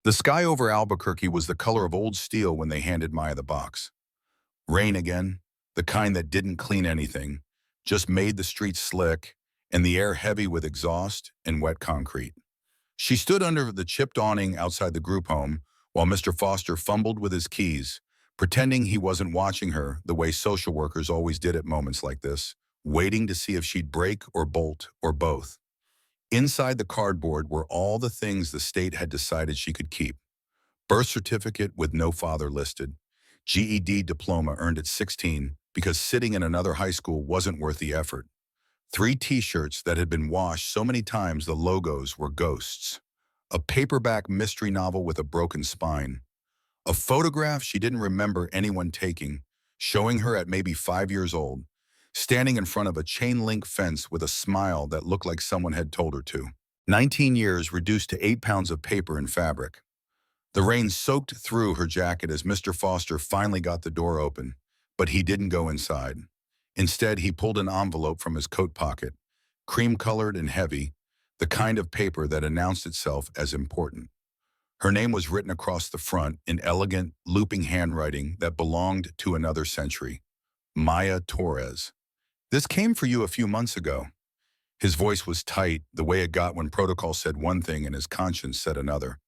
The sky over Albuquerque was the color of old steel when they handed Maya the box. Rain again, the kind that didn't clean anything, just made the streets slick and the air heavy with exhaust and wet concrete. She stood under the chipped awning outside the group home while Mr. Foster fumbled with his keys, pretending he wasn't watching her the way social workers always did at moments like this, waiting to see if she'd break or bolt or both. Inside the cardboard were all the things the state had decided she could keep. Birth certificate with no father listed. GED diploma earned at 16 because sitting in another high school wasn't worth the effort. 3 t-shirts that had been washed so many times the logos were ghosts. A paperback mystery novel with a broken spine. A photograph she didn't remember anyone taking, showing her at maybe 5 years old, standing in front of a chain-link fence with a smile that looked like someone had told her to. 19 years reduced to 8 pounds of paper and fabric. The rain soaked through her jacket as Mr. Foster finally got the door open, but he didn't go inside. Instead, he pulled an envelope from his coat pocket, cream-colored and heavy, the kind of paper that announced itself as important. Her name was written across the front in elegant, looping handwriting that belonged to another century. Maya Torres. This came for you a few months ago. His voice was tight, the way it got when protocol said one thing and his conscience said another.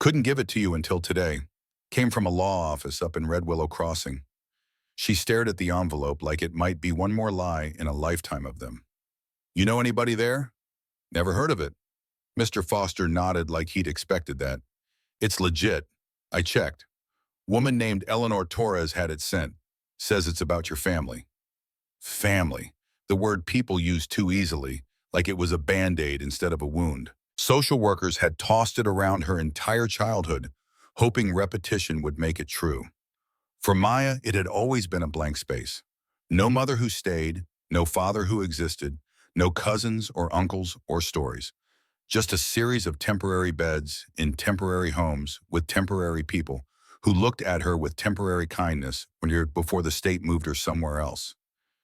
Couldn't give it to you until today. Came from a law office up in Red Willow Crossing. She stared at the envelope like it might be one more lie in a lifetime of them. You know anybody there? Never heard of it. Mr. Foster nodded like he'd expected that. It's legit. I checked. Woman named Eleanor Torres had it sent. Says it's about your family. Family. The word people use too easily, like it was a band-aid instead of a wound. Social workers had tossed it around her entire childhood, hoping repetition would make it true. For Maya, it had always been a blank space. No mother who stayed, no father who existed, no cousins or uncles or stories. Just a series of temporary beds in temporary homes with temporary people who looked at her with temporary kindness before the state moved her somewhere else.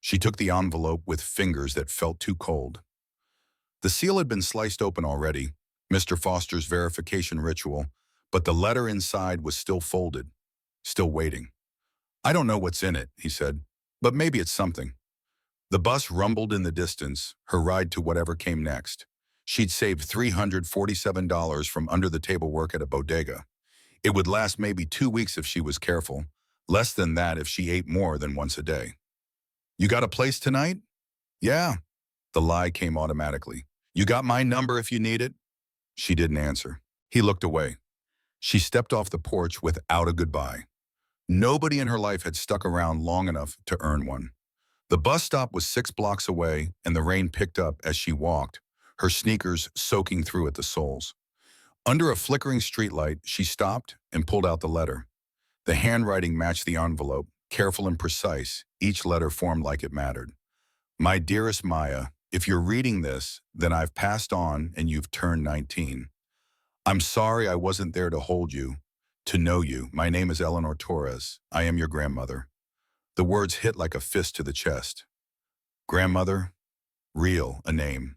She took the envelope with fingers that felt too cold. The seal had been sliced open already, Mr. Foster's verification ritual, but the letter inside was still folded, still waiting. I don't know what's in it, he said, but maybe it's something. The bus rumbled in the distance, her ride to whatever came next. She'd saved $347 from under-the-table work at a bodega. It would last maybe 2 weeks if she was careful, less than that if she ate more than once a day. You got a place tonight? Yeah. The lie came automatically. You got my number if you need it? She didn't answer. He looked away. She stepped off the porch without a goodbye. Nobody in her life had stuck around long enough to earn one. The bus stop was 6 blocks away, and the rain picked up as she walked, her sneakers soaking through at the soles. Under a flickering streetlight, she stopped and pulled out the letter. The handwriting matched the envelope, careful and precise, each letter formed like it mattered. My dearest Maya, if you're reading this, then I've passed on and you've turned 19. I'm sorry I wasn't there to hold you, to know you. My name is Eleanor Torres. I am your grandmother. The words hit like a fist to the chest. Grandmother, real, a name.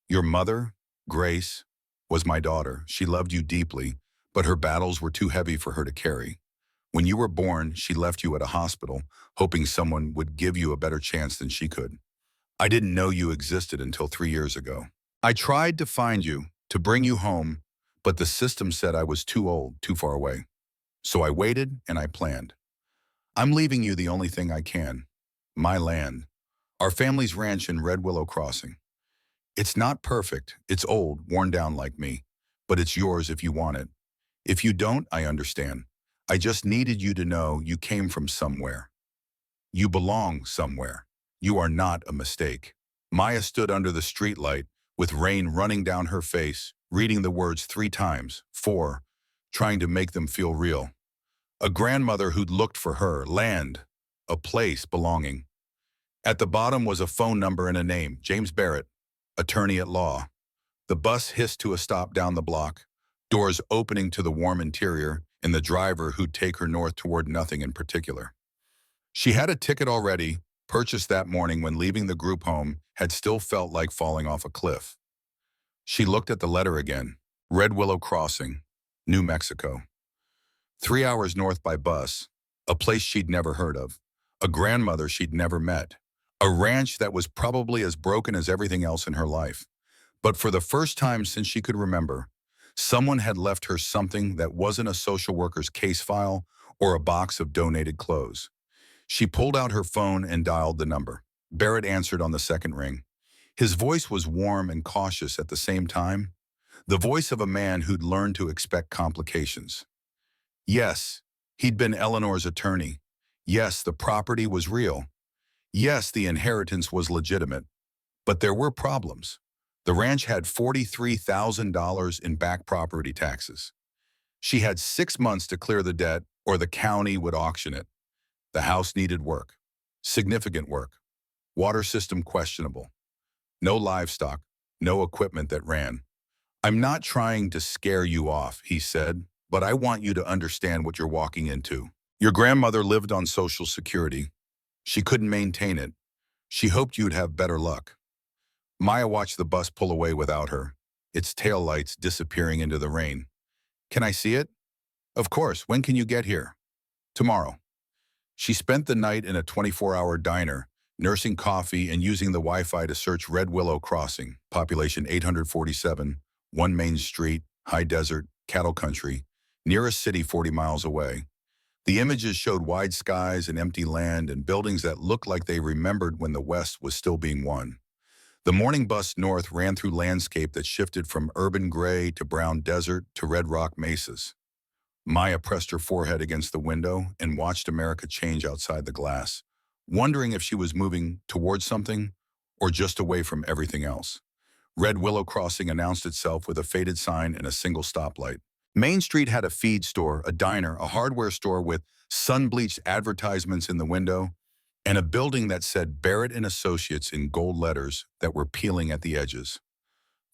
Your mother, Grace, was my daughter. She loved you deeply, but her battles were too heavy for her to carry. When you were born, she left you at a hospital, hoping someone would give you a better chance than she could. I didn't know you existed until 3 years ago. I tried to find you, to bring you home, but the system said I was too old, too far away. So I waited and I planned. I'm leaving you the only thing I can. My land. Our family's ranch in Red Willow Crossing. It's not perfect, it's old, worn down like me, but it's yours if you want it. If you don't, I understand. I just needed you to know you came from somewhere. You belong somewhere. You are not a mistake. Maya stood under the streetlight, with rain running down her face, reading the words 3 times, 4, trying to make them feel real. A grandmother who'd looked for her, land, a place belonging. At the bottom was a phone number and a name, James Barrett, attorney at law. The bus hissed to a stop down the block, doors opening to the warm interior, and the driver who'd take her north toward nothing in particular. She had a ticket already, purchased that morning when leaving the group home had still felt like falling off a cliff. She looked at the letter again, Red Willow Crossing. New Mexico. 3 hours north by bus, a place she'd never heard of, a grandmother she'd never met, a ranch that was probably as broken as everything else in her life. But for the first time since she could remember, someone had left her something that wasn't a social worker's case file or a box of donated clothes. She pulled out her phone and dialed the number. Barrett answered on the second ring. His voice was warm and cautious at the same time, the voice of a man who'd learned to expect complications. Yes, he'd been Eleanor's attorney. Yes, the property was real. Yes, the inheritance was legitimate. But there were problems. The ranch had $43,000 in back property taxes. She had 6 months to clear the debt or the county would auction it. The house needed work. Significant work. Water system questionable. No livestock. No equipment that ran. I'm not trying to scare you off, he said, but I want you to understand what you're walking into. Your grandmother lived on Social Security. She couldn't maintain it. She hoped you'd have better luck. Maya watched the bus pull away without her, its taillights disappearing into the rain. Can I see it? Of course. When can you get here? Tomorrow. She spent the night in a 24-hour diner, nursing coffee and using the Wi-Fi to search Red Willow Crossing, population 847, one main street, high desert, cattle country, nearest city 40 miles away. The images showed wide skies and empty land and buildings that looked like they remembered when the West was still being won. The morning bus north ran through landscape that shifted from urban gray to brown desert to red rock mesas. Maya pressed her forehead against the window and watched America change outside the glass, wondering if she was moving towards something or just away from everything else. Red Willow Crossing announced itself with a faded sign and a single stoplight. Main Street had a feed store, a diner, a hardware store with sun-bleached advertisements in the window, and a building that said Barrett and Associates in gold letters that were peeling at the edges.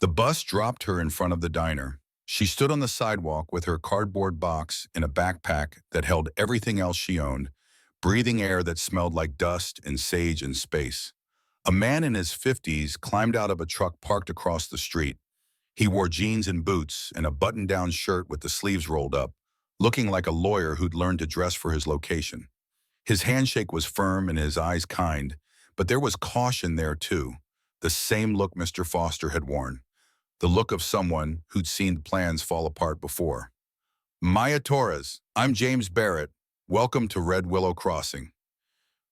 The bus dropped her in front of the diner. She stood on the sidewalk with her cardboard box and a backpack that held everything else she owned, breathing air that smelled like dust and sage and space. A man in his 50s climbed out of a truck parked across the street. He wore jeans and boots and a button-down shirt with the sleeves rolled up, looking like a lawyer who'd learned to dress for his location. His handshake was firm and his eyes kind, but there was caution there too, the same look Mr. Foster had worn, the look of someone who'd seen plans fall apart before. Maya Torres, I'm James Barrett. Welcome to Red Willow Crossing.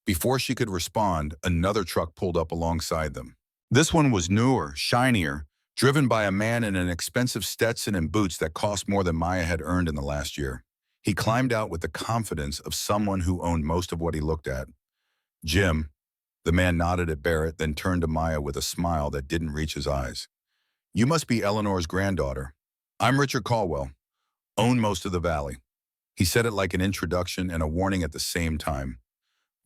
Before she could respond, another truck pulled up alongside them. This one was newer, shinier, driven by a man in an expensive Stetson and boots that cost more than Maya had earned in the last year. He climbed out with the confidence of someone who owned most of what he looked at. Jim, the man nodded at Barrett, then turned to Maya with a smile that didn't reach his eyes. You must be Eleanor's granddaughter. I'm Richard Caldwell, own most of the valley. He said it like an introduction and a warning at the same time.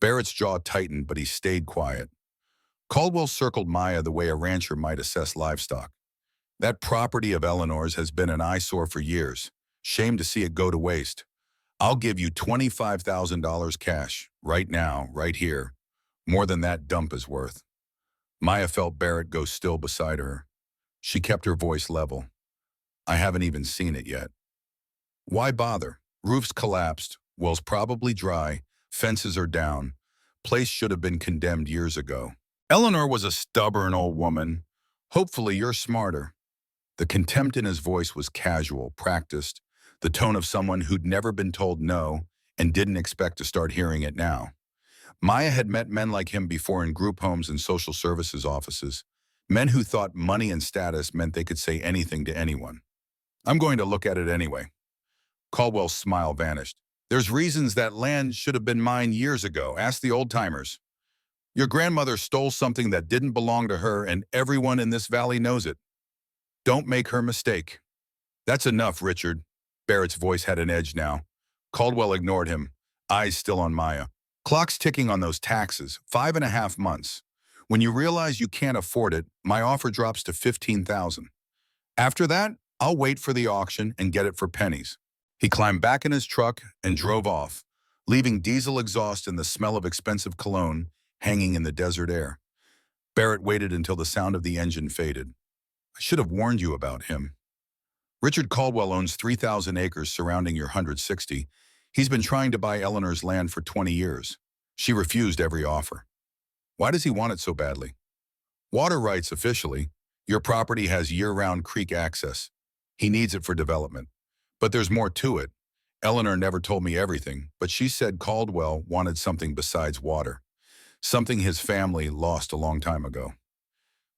Barrett's jaw tightened, but he stayed quiet. Caldwell circled Maya the way a rancher might assess livestock. That property of Eleanor's has been an eyesore for years. Shame to see it go to waste. I'll give you $25,000 cash, right now, right here. More than that dump is worth. Maya felt Barrett go still beside her. She kept her voice level. I haven't even seen it yet. Why bother? Roofs collapsed, wells probably dry, fences are down. Place should have been condemned years ago. Eleanor was a stubborn old woman. Hopefully you're smarter. The contempt in his voice was casual, practiced, the tone of someone who'd never been told no and didn't expect to start hearing it now. Maya had met men like him before in group homes and social services offices, men who thought money and status meant they could say anything to anyone. I'm going to look at it anyway. Caldwell's smile vanished. There's reasons that land should have been mine years ago. Ask the old-timers. Your grandmother stole something that didn't belong to her, and everyone in this valley knows it. Don't make her mistake. That's enough, Richard. Barrett's voice had an edge now. Caldwell ignored him, eyes still on Maya. Clock's ticking on those taxes, 5.5 months. When you realize you can't afford it, my offer drops to $15,000. After that, I'll wait for the auction and get it for pennies. He climbed back in his truck and drove off, leaving diesel exhaust and the smell of expensive cologne hanging in the desert air. Barrett waited until the sound of the engine faded. I should have warned you about him. Richard Caldwell owns 3,000 acres surrounding your 160. He's been trying to buy Eleanor's land for 20 years. She refused every offer. Why does he want it so badly? Water rights officially. Your property has year-round creek access. He needs it for development. But there's more to it. Eleanor never told me everything, but she said Caldwell wanted something besides water. Something his family lost a long time ago.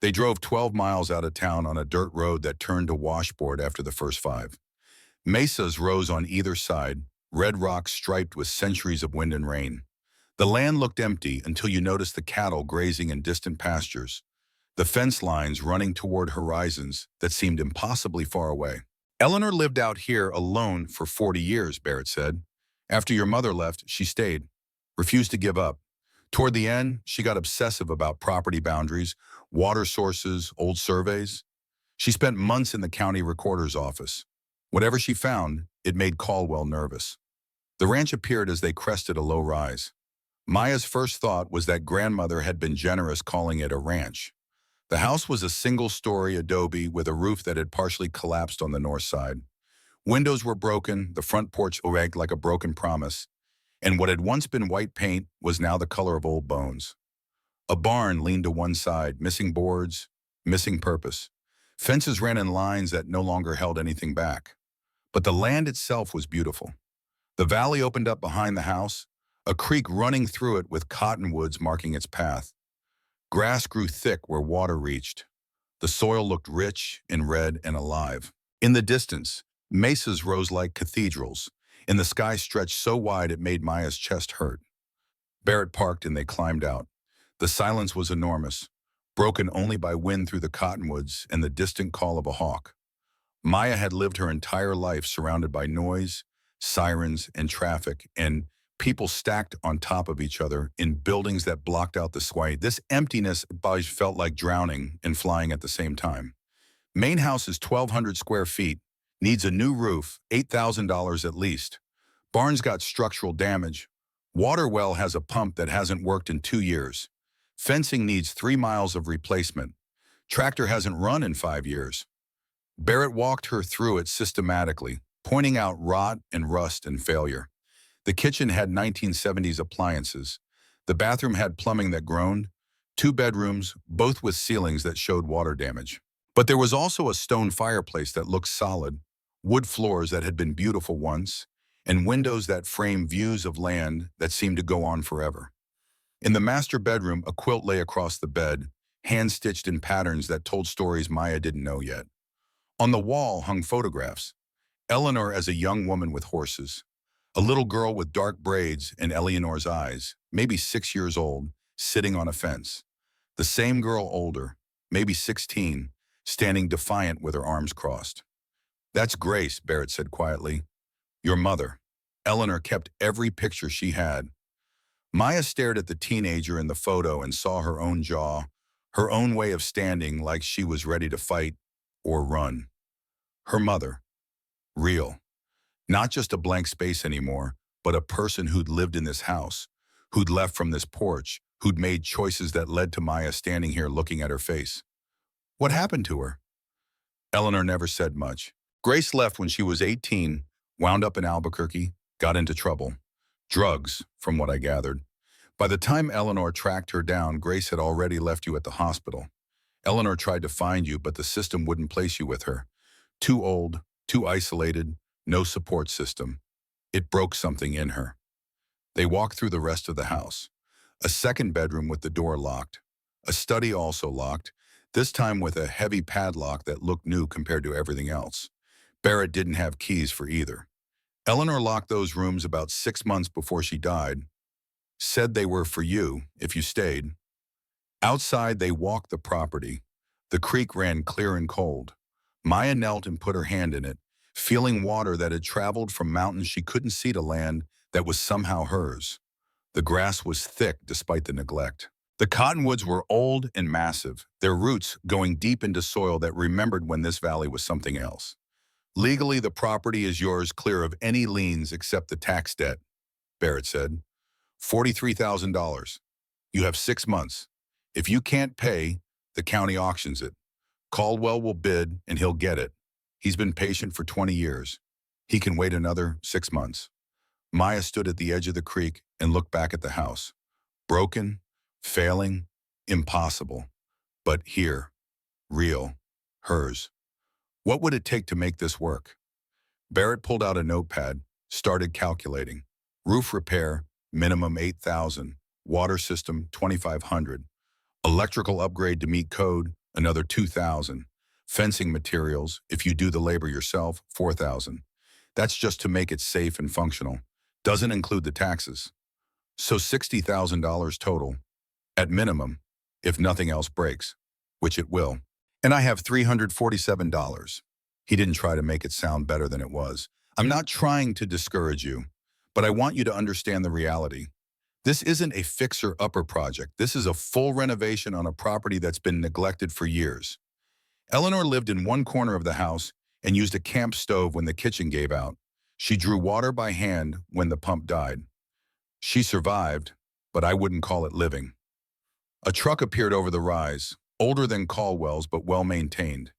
They drove 12 miles out of town on a dirt road that turned to washboard after the first 5. Mesas rose on either side, red rocks striped with centuries of wind and rain. The land looked empty until you noticed the cattle grazing in distant pastures, the fence lines running toward horizons that seemed impossibly far away. Eleanor lived out here alone for 40 years, Barrett said. After your mother left, she stayed, refused to give up. Toward the end, she got obsessive about property boundaries, water sources, old surveys. She spent months in the county recorder's office. Whatever she found, it made Caldwell nervous. The ranch appeared as they crested a low rise. Maya's first thought was that grandmother had been generous calling it a ranch. The house was a single-story adobe with a roof that had partially collapsed on the north side. Windows were broken, the front porch oreged like a broken promise, and what had once been white paint was now the color of old bones. A barn leaned to one side, missing boards, missing purpose. Fences ran in lines that no longer held anything back. But the land itself was beautiful. The valley opened up behind the house, a creek running through it with cottonwoods marking its path. Grass grew thick where water reached. The soil looked rich and red and alive. In the distance, mesas rose like cathedrals, and the sky stretched so wide it made Maya's chest hurt. Barrett parked and they climbed out. The silence was enormous, broken only by wind through the cottonwoods and the distant call of a hawk. Maya had lived her entire life surrounded by noise, sirens, and traffic, and people stacked on top of each other in buildings that blocked out the sky. This emptiness felt like drowning and flying at the same time. Main house is 1,200 square feet, needs a new roof, $8,000 at least. Barn's got structural damage. Water well has a pump that hasn't worked in 2 years. Fencing needs 3 miles of replacement. Tractor hasn't run in 5 years. Barrett walked her through it systematically, pointing out rot and rust and failure. The kitchen had 1970s appliances. The bathroom had plumbing that groaned. 2 bedrooms, both with ceilings that showed water damage. But there was also a stone fireplace that looked solid, wood floors that had been beautiful once, and windows that framed views of land that seemed to go on forever. In the master bedroom, a quilt lay across the bed, hand-stitched in patterns that told stories Maya didn't know yet. On the wall hung photographs. Eleanor as a young woman with horses. A little girl with dark braids and Eleanor's eyes, maybe 6 years old, sitting on a fence. The same girl older, maybe 16, standing defiant with her arms crossed. "That's Grace," Barrett said quietly. "Your mother." Eleanor kept every picture she had. Maya stared at the teenager in the photo and saw her own jaw, her own way of standing like she was ready to fight or run. Her mother. Real. Not just a blank space anymore, but a person who'd lived in this house, who'd left from this porch, who'd made choices that led to Maya standing here looking at her face. What happened to her? Eleanor never said much. Grace left when she was 18, wound up in Albuquerque, got into trouble. Drugs, from what I gathered. By the time Eleanor tracked her down, Grace had already left you at the hospital. Eleanor tried to find you, but the system wouldn't place you with her. Too old, too isolated, no support system. It broke something in her. They walked through the rest of the house. A second bedroom with the door locked. A study also locked, this time with a heavy padlock that looked new compared to everything else. Barrett didn't have keys for either. Eleanor locked those rooms about 6 months before she died. Said they were for you, if you stayed. Outside, they walked the property. The creek ran clear and cold. Maya knelt and put her hand in it, feeling water that had traveled from mountains she couldn't see to land that was somehow hers. The grass was thick despite the neglect. The cottonwoods were old and massive, their roots going deep into soil that remembered when this valley was something else. Legally, the property is yours clear of any liens except the tax debt, Barrett said. $43,000. You have 6 months. If you can't pay, the county auctions it. Caldwell will bid and he'll get it. He's been patient for 20 years. He can wait another 6 months. Maya stood at the edge of the creek and looked back at the house. Broken, failing, impossible. But here, real, hers. What would it take to make this work? Barrett pulled out a notepad, started calculating. Roof repair, minimum 8,000. Water system, 2,500. Electrical upgrade to meet code, another 2,000. Fencing materials, if you do the labor yourself, 4,000. That's just to make it safe and functional. Doesn't include the taxes. So $60,000 total, at minimum, if nothing else breaks, which it will. And I have $347. He didn't try to make it sound better than it was. I'm not trying to discourage you, but I want you to understand the reality. This isn't a fixer-upper project. This is a full renovation on a property that's been neglected for years. Eleanor lived in one corner of the house and used a camp stove when the kitchen gave out. She drew water by hand when the pump died. She survived, but I wouldn't call it living. A truck appeared over the rise, older than Caldwell's but well-maintained.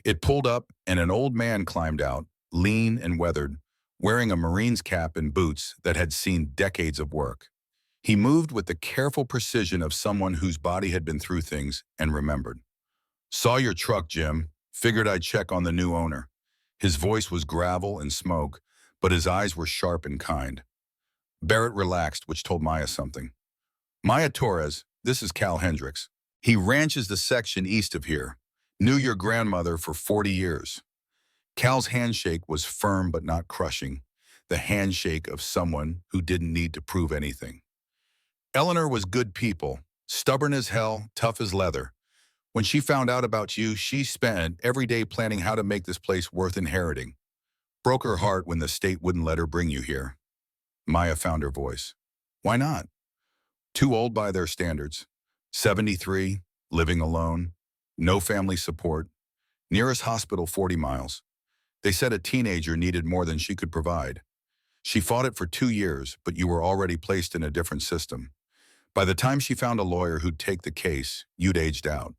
It pulled up and an old man climbed out, lean and weathered, wearing a Marine's cap and boots that had seen decades of work. He moved with the careful precision of someone whose body had been through things and remembered. "Saw your truck, Jim. Figured I'd check on the new owner." His voice was gravel and smoke, but his eyes were sharp and kind. Barrett relaxed, which told Maya something. "Maya Torres, this is Cal Hendricks. He ranches the section east of here. Knew your grandmother for 40 years. Cal's handshake was firm but not crushing, the handshake of someone who didn't need to prove anything. Eleanor was good people, stubborn as hell, tough as leather. When she found out about you, she spent every day planning how to make this place worth inheriting. Broke her heart when the state wouldn't let her bring you here." Maya found her voice. "Why not?" "Too old by their standards. 73, living alone, no family support. Nearest hospital 40 miles. They said a teenager needed more than she could provide. She fought it for 2 years, but you were already placed in a different system. By the time she found a lawyer who'd take the case, you'd aged out."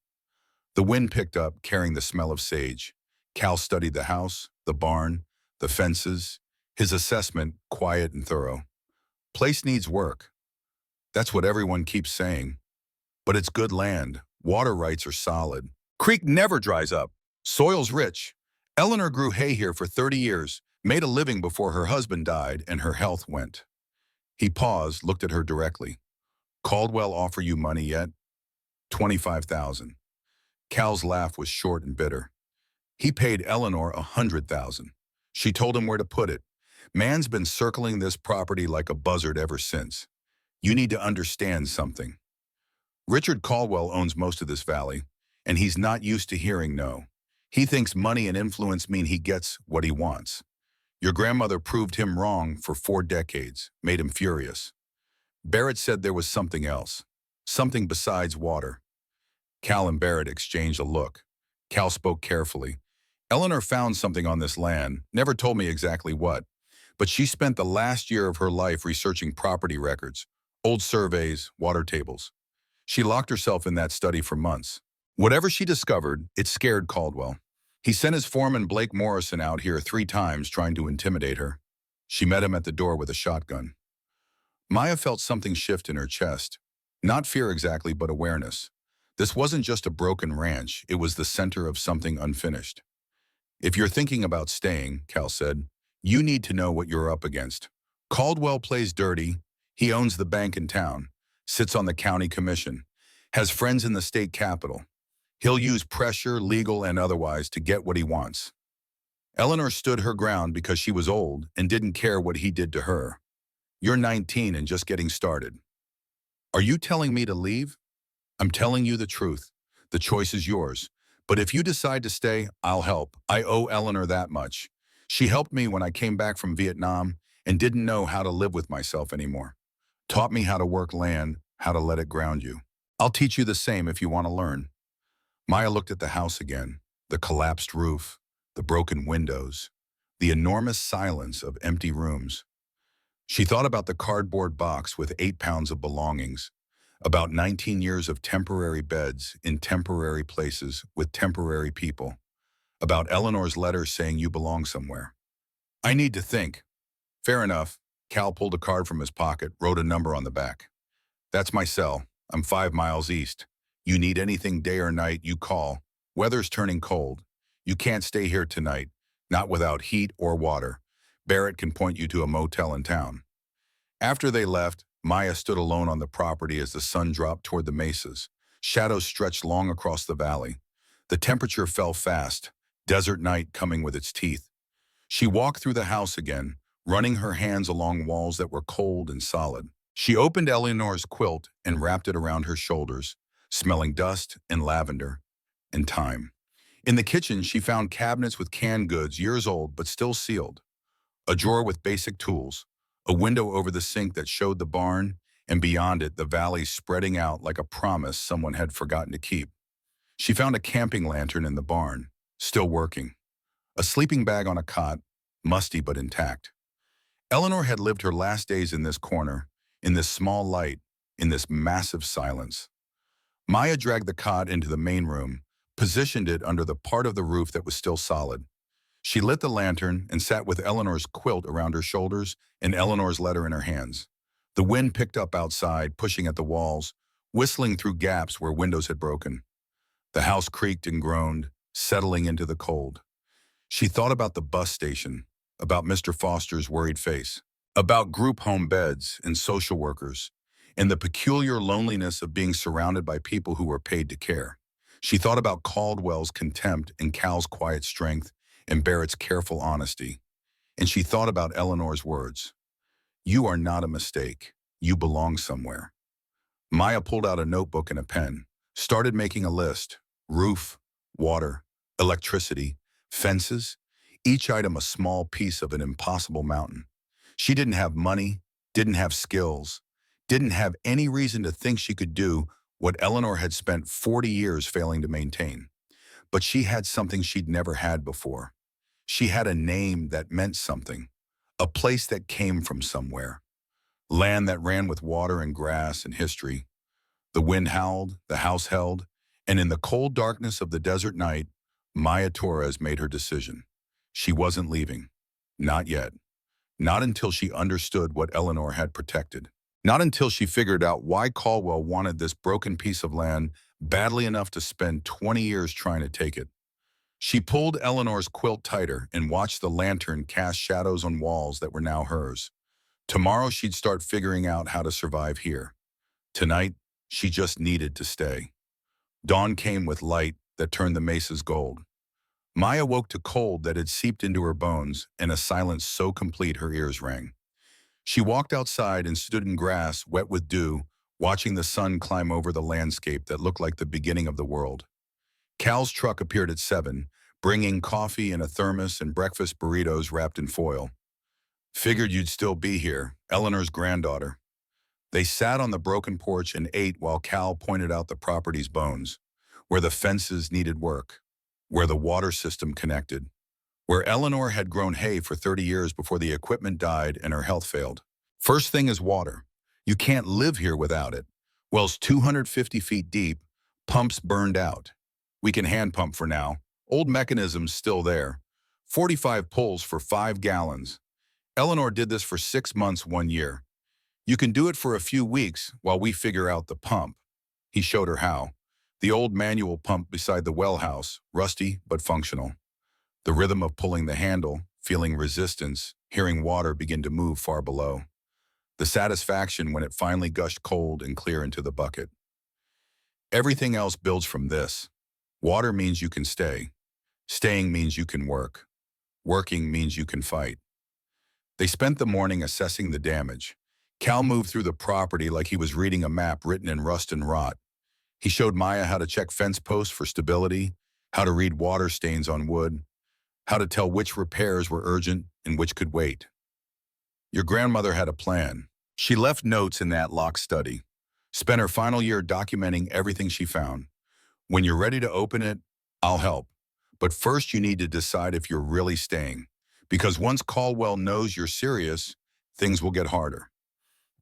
The wind picked up, carrying the smell of sage. Cal studied the house, the barn, the fences. His assessment, quiet and thorough. "Place needs work. That's what everyone keeps saying. But it's good land. Water rights are solid. Creek never dries up. Soil's rich. Eleanor grew hay here for 30 years, made a living before her husband died and her health went." He paused, looked at her directly. "Caldwell offer you money yet?" 25,000. Cal's laugh was short and bitter. "He paid Eleanor 100,000. She told him where to put it. Man's been circling this property like a buzzard ever since. You need to understand something. Richard Caldwell owns most of this valley, and he's not used to hearing no. He thinks money and influence mean he gets what he wants. Your grandmother proved him wrong for 4 decades, made him furious. Barrett said there was something else, something besides water." Cal and Barrett exchanged a look. Cal spoke carefully. "Eleanor found something on this land, never told me exactly what, but she spent the last year of her life researching property records, old surveys, water tables. She locked herself in that study for months. Whatever she discovered, it scared Caldwell. He sent his foreman Blake Morrison out here 3 times trying to intimidate her. She met him at the door with a shotgun." Maya felt something shift in her chest. Not fear exactly, but awareness. This wasn't just a broken ranch, it was the center of something unfinished. "If you're thinking about staying," Cal said, "you need to know what you're up against. Caldwell plays dirty. He owns the bank in town, sits on the county commission, has friends in the state capitol. He'll use pressure, legal and otherwise, to get what he wants." Eleanor stood her ground because she was old and didn't care what he did to her. "You're 19 and just getting started." "Are you telling me to leave?" "I'm telling you the truth. The choice is yours. But if you decide to stay, I'll help. I owe Eleanor that much. She helped me when I came back from Vietnam and didn't know how to live with myself anymore. Taught me how to work land, how to let it ground you. I'll teach you the same if you want to learn." Maya looked at the house again, the collapsed roof, the broken windows, the enormous silence of empty rooms. She thought about the cardboard box with 8 pounds of belongings, about 19 years of temporary beds in temporary places with temporary people, About Eleanor's letter saying you belong somewhere. I need to think. Fair enough. Cal pulled a card from his pocket, wrote a number on the back. That's my cell. I'm 5 miles east. You need anything day or night, you call. Weather's turning cold. You can't stay here tonight, not without heat or water. Barrett can point you to a motel in town. After they left, Maya stood alone on the property as the sun dropped toward the mesas. Shadows stretched long across the valley. The temperature fell fast, desert night coming with its teeth. She walked through the house again, running her hands along walls that were cold and solid. She opened Eleanor's quilt and wrapped it around her shoulders, smelling dust and lavender and time. In the kitchen, she found cabinets with canned goods, years old but still sealed, a drawer with basic tools, a window over the sink that showed the barn, and beyond it, the valley spreading out like a promise someone had forgotten to keep. She found a camping lantern in the barn, still working, a sleeping bag on a cot, musty but intact. Eleanor had lived her last days in this corner, in this small light, in this massive silence. Maya dragged the cot into the main room, positioned it under the part of the roof that was still solid. She lit the lantern and sat with Eleanor's quilt around her shoulders and Eleanor's letter in her hands. The wind picked up outside, pushing at the walls, whistling through gaps where windows had broken. The house creaked and groaned, settling into the cold. She thought about the bus station, about Mr. Foster's worried face, about group home beds and social workers, and the peculiar loneliness of being surrounded by people who were paid to care. She thought about Caldwell's contempt and Cal's quiet strength and Barrett's careful honesty. And she thought about Eleanor's words. You are not a mistake. You belong somewhere. Maya pulled out a notebook and a pen, started making a list. Roof, water, electricity, fences, each item a small piece of an impossible mountain. She didn't have money, didn't have skills, didn't have any reason to think she could do what Eleanor had spent 40 years failing to maintain. But she had something she'd never had before. She had a name that meant something, a place that came from somewhere, land that ran with water and grass and history. The wind howled, the house held, and in the cold darkness of the desert night, Maya Torres made her decision. She wasn't leaving. Not yet. Not until she understood what Eleanor had protected. Not until she figured out why Caldwell wanted this broken piece of land badly enough to spend 20 years trying to take it. She pulled Eleanor's quilt tighter and watched the lantern cast shadows on walls that were now hers. Tomorrow she'd start figuring out how to survive here. Tonight, she just needed to stay. Dawn came with light that turned the mesas gold. Maya woke to cold that had seeped into her bones and a silence so complete her ears rang. She walked outside and stood in grass wet with dew, watching the sun climb over the landscape that looked like the beginning of the world. Cal's truck appeared at 7, bringing coffee in a thermos and breakfast burritos wrapped in foil. Figured you'd still be here, Eleanor's granddaughter. They sat on the broken porch and ate while Cal pointed out the property's bones, where the fences needed work, where the water system connected, where Eleanor had grown hay for 30 years before the equipment died and her health failed. First thing is water. You can't live here without it. Wells 250 feet deep, pumps burned out. We can hand pump for now. Old mechanisms still there. 45 pulls for 5 gallons. Eleanor did this for 6 months 1 year. You can do it for a few weeks while we figure out the pump. He showed her how. The old manual pump beside the well house, rusty but functional. The rhythm of pulling the handle, feeling resistance, hearing water begin to move far below. The satisfaction when it finally gushed cold and clear into the bucket. Everything else builds from this. Water means you can stay. Staying means you can work. Working means you can fight. They spent the morning assessing the damage. Cal moved through the property like he was reading a map written in rust and rot. He showed Maya how to check fence posts for stability, how to read water stains on wood, how to tell which repairs were urgent and which could wait. Your grandmother had a plan. She left notes in that locked study. Spent her final year documenting everything she found. When you're ready to open it, I'll help. But first you need to decide if you're really staying. Because once Caldwell knows you're serious, things will get harder.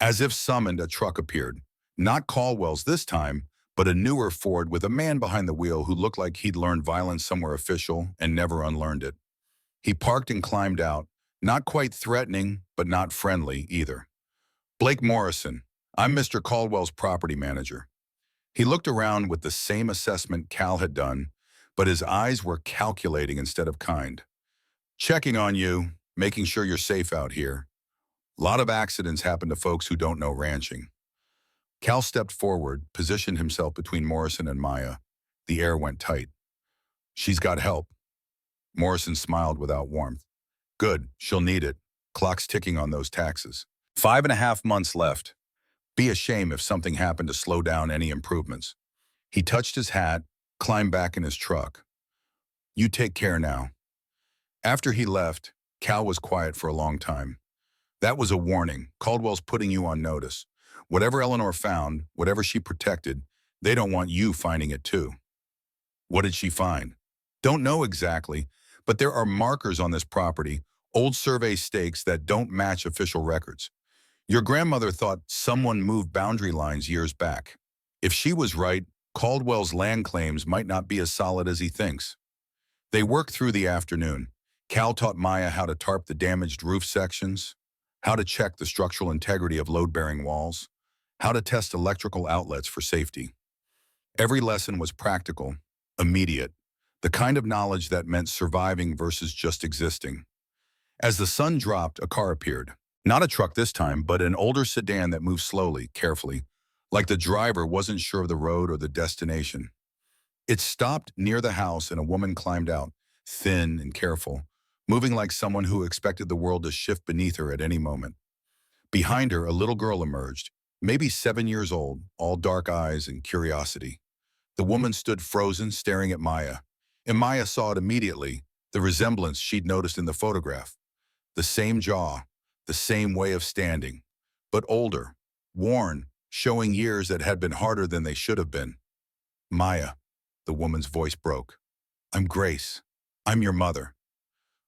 As if summoned, a truck appeared. Not Caldwell's this time, but a newer Ford with a man behind the wheel who looked like he'd learned violence somewhere official and never unlearned it. He parked and climbed out, not quite threatening, but not friendly either. "Blake Morrison, I'm Mr. Caldwell's property manager." He looked around with the same assessment Cal had done, but his eyes were calculating instead of kind. "Checking on you, making sure you're safe out here. Lot of accidents happen to folks who don't know ranching." Cal stepped forward, positioned himself between Morrison and Maya. The air went tight. "She's got help." Morrison smiled without warmth. "Good, she'll need it. Clock's ticking on those taxes. 5.5 months left. Be a shame if something happened to slow down any improvements." He touched his hat, climbed back in his truck. "You take care now." After he left, Cal was quiet for a long time. "That was a warning. Caldwell's putting you on notice. Whatever Eleanor found, whatever she protected, they don't want you finding it too." "What did she find?" "Don't know exactly, but there are markers on this property, old survey stakes that don't match official records. Your grandmother thought someone moved boundary lines years back. If she was right, Caldwell's land claims might not be as solid as he thinks." They worked through the afternoon. Cal taught Maya how to tarp the damaged roof sections, how to check the structural integrity of load-bearing walls, how to test electrical outlets for safety. Every lesson was practical, immediate, the kind of knowledge that meant surviving versus just existing. As the sun dropped, a car appeared. Not a truck this time, but an older sedan that moved slowly, carefully, like the driver wasn't sure of the road or the destination. It stopped near the house and a woman climbed out, thin and careful, moving like someone who expected the world to shift beneath her at any moment. Behind her, a little girl emerged, maybe 7 years old, all dark eyes and curiosity. The woman stood frozen, staring at Maya. And Maya saw it immediately, the resemblance she'd noticed in the photograph. The same jaw, the same way of standing, but older, worn, showing years that had been harder than they should have been. "Maya," the woman's voice broke. "I'm Grace. I'm your mother."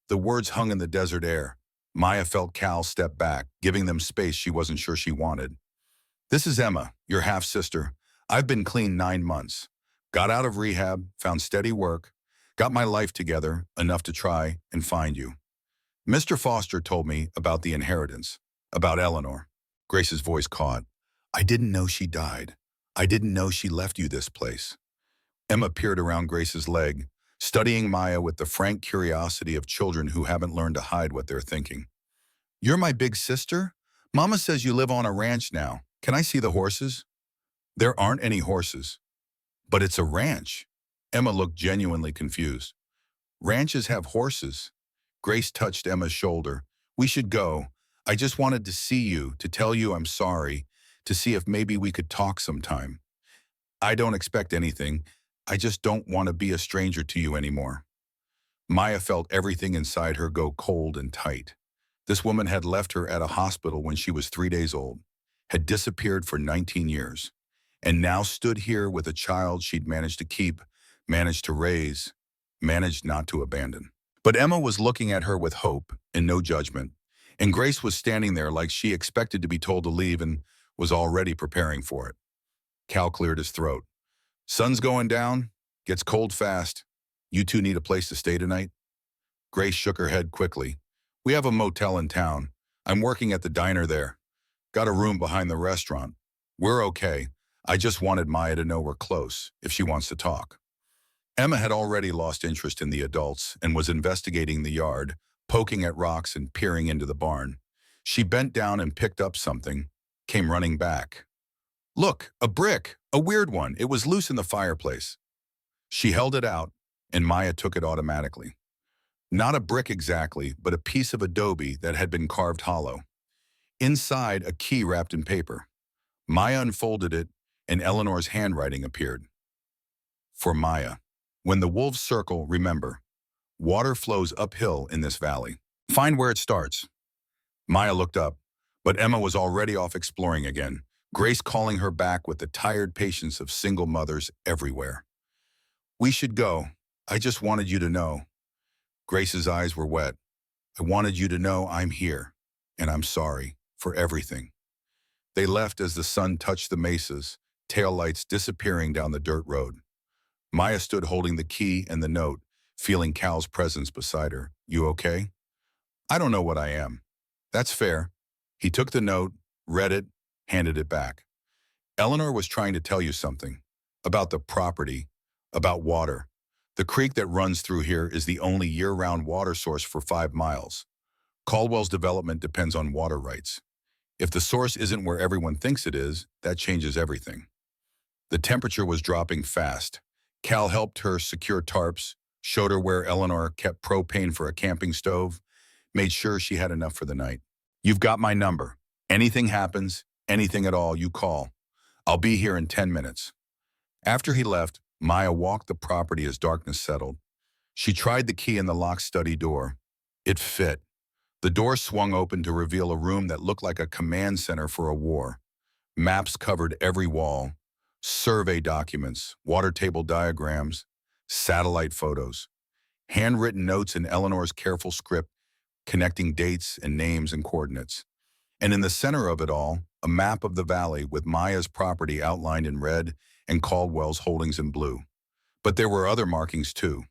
The words hung in the desert air. Maya felt Cal step back, giving them space she wasn't sure she wanted. "This is Emma, your half-sister. I've been clean 9 months. Got out of rehab, found steady work, got my life together, enough to try and find you. Mr. Foster told me about the inheritance, about Eleanor." Grace's voice caught. "I didn't know she died. I didn't know she left you this place." Emma peered around Grace's leg, studying Maya with the frank curiosity of children who haven't learned to hide what they're thinking. "You're my big sister? Mama says you live on a ranch now. Can I see the horses?" "There aren't any horses." "But it's a ranch." Emma looked genuinely confused. "Ranches have horses." Grace touched Emma's shoulder. "We should go. I just wanted to see you, to tell you I'm sorry, to see if maybe we could talk sometime. I don't expect anything. I just don't want to be a stranger to you anymore." Maya felt everything inside her go cold and tight. This woman had left her at a hospital when she was 3 days old, had disappeared for 19 years, and now stood here with a child she'd managed to keep, managed to raise, managed not to abandon. But Emma was looking at her with hope and no judgment, and Grace was standing there like she expected to be told to leave and was already preparing for it. Cal cleared his throat. "Sun's going down, gets cold fast. You two need a place to stay tonight?" Grace shook her head quickly. "We have a motel in town. I'm working at the diner there. Got a room behind the restaurant. We're okay. I just wanted Maya to know we're close, if she wants to talk." Emma had already lost interest in the adults and was investigating the yard, poking at rocks and peering into the barn. She bent down and picked up something, came running back. "Look, a brick, a weird one. It was loose in the fireplace." She held it out, and Maya took it automatically. Not a brick exactly, but a piece of adobe that had been carved hollow. Inside, a key wrapped in paper. Maya unfolded it, and Eleanor's handwriting appeared. "For Maya. When the wolves circle, remember, water flows uphill in this valley. Find where it starts." Maya looked up, but Emma was already off exploring again, Grace calling her back with the tired patience of single mothers everywhere. "We should go. I just wanted you to know." Grace's eyes were wet. "I wanted you to know I'm here, and I'm sorry for everything." They left as the sun touched the mesas, taillights disappearing down the dirt road. Maya stood holding the key and the note, feeling Cal's presence beside her. You okay? I don't know what I am. That's fair. He took the note, read it, handed it back. Eleanor was trying to tell you something. About the property, about water. The creek that runs through here is the only year-round water source for 5 miles. Caldwell's development depends on water rights. If the source isn't where everyone thinks it is, that changes everything. The temperature was dropping fast. Cal helped her secure tarps, showed her where Eleanor kept propane for a camping stove, made sure she had enough for the night. You've got my number. Anything happens, anything at all, you call. I'll be here in 10 minutes. After he left, Maya walked the property as darkness settled. She tried the key in the locked study door. It fit. The door swung open to reveal a room that looked like a command center for a war. Maps covered every wall, survey documents, water table diagrams, satellite photos, handwritten notes in Eleanor's careful script connecting dates and names and coordinates. And in the center of it all, a map of the valley with Maya's property outlined in red and Caldwell's holdings in blue. But there were other markings too.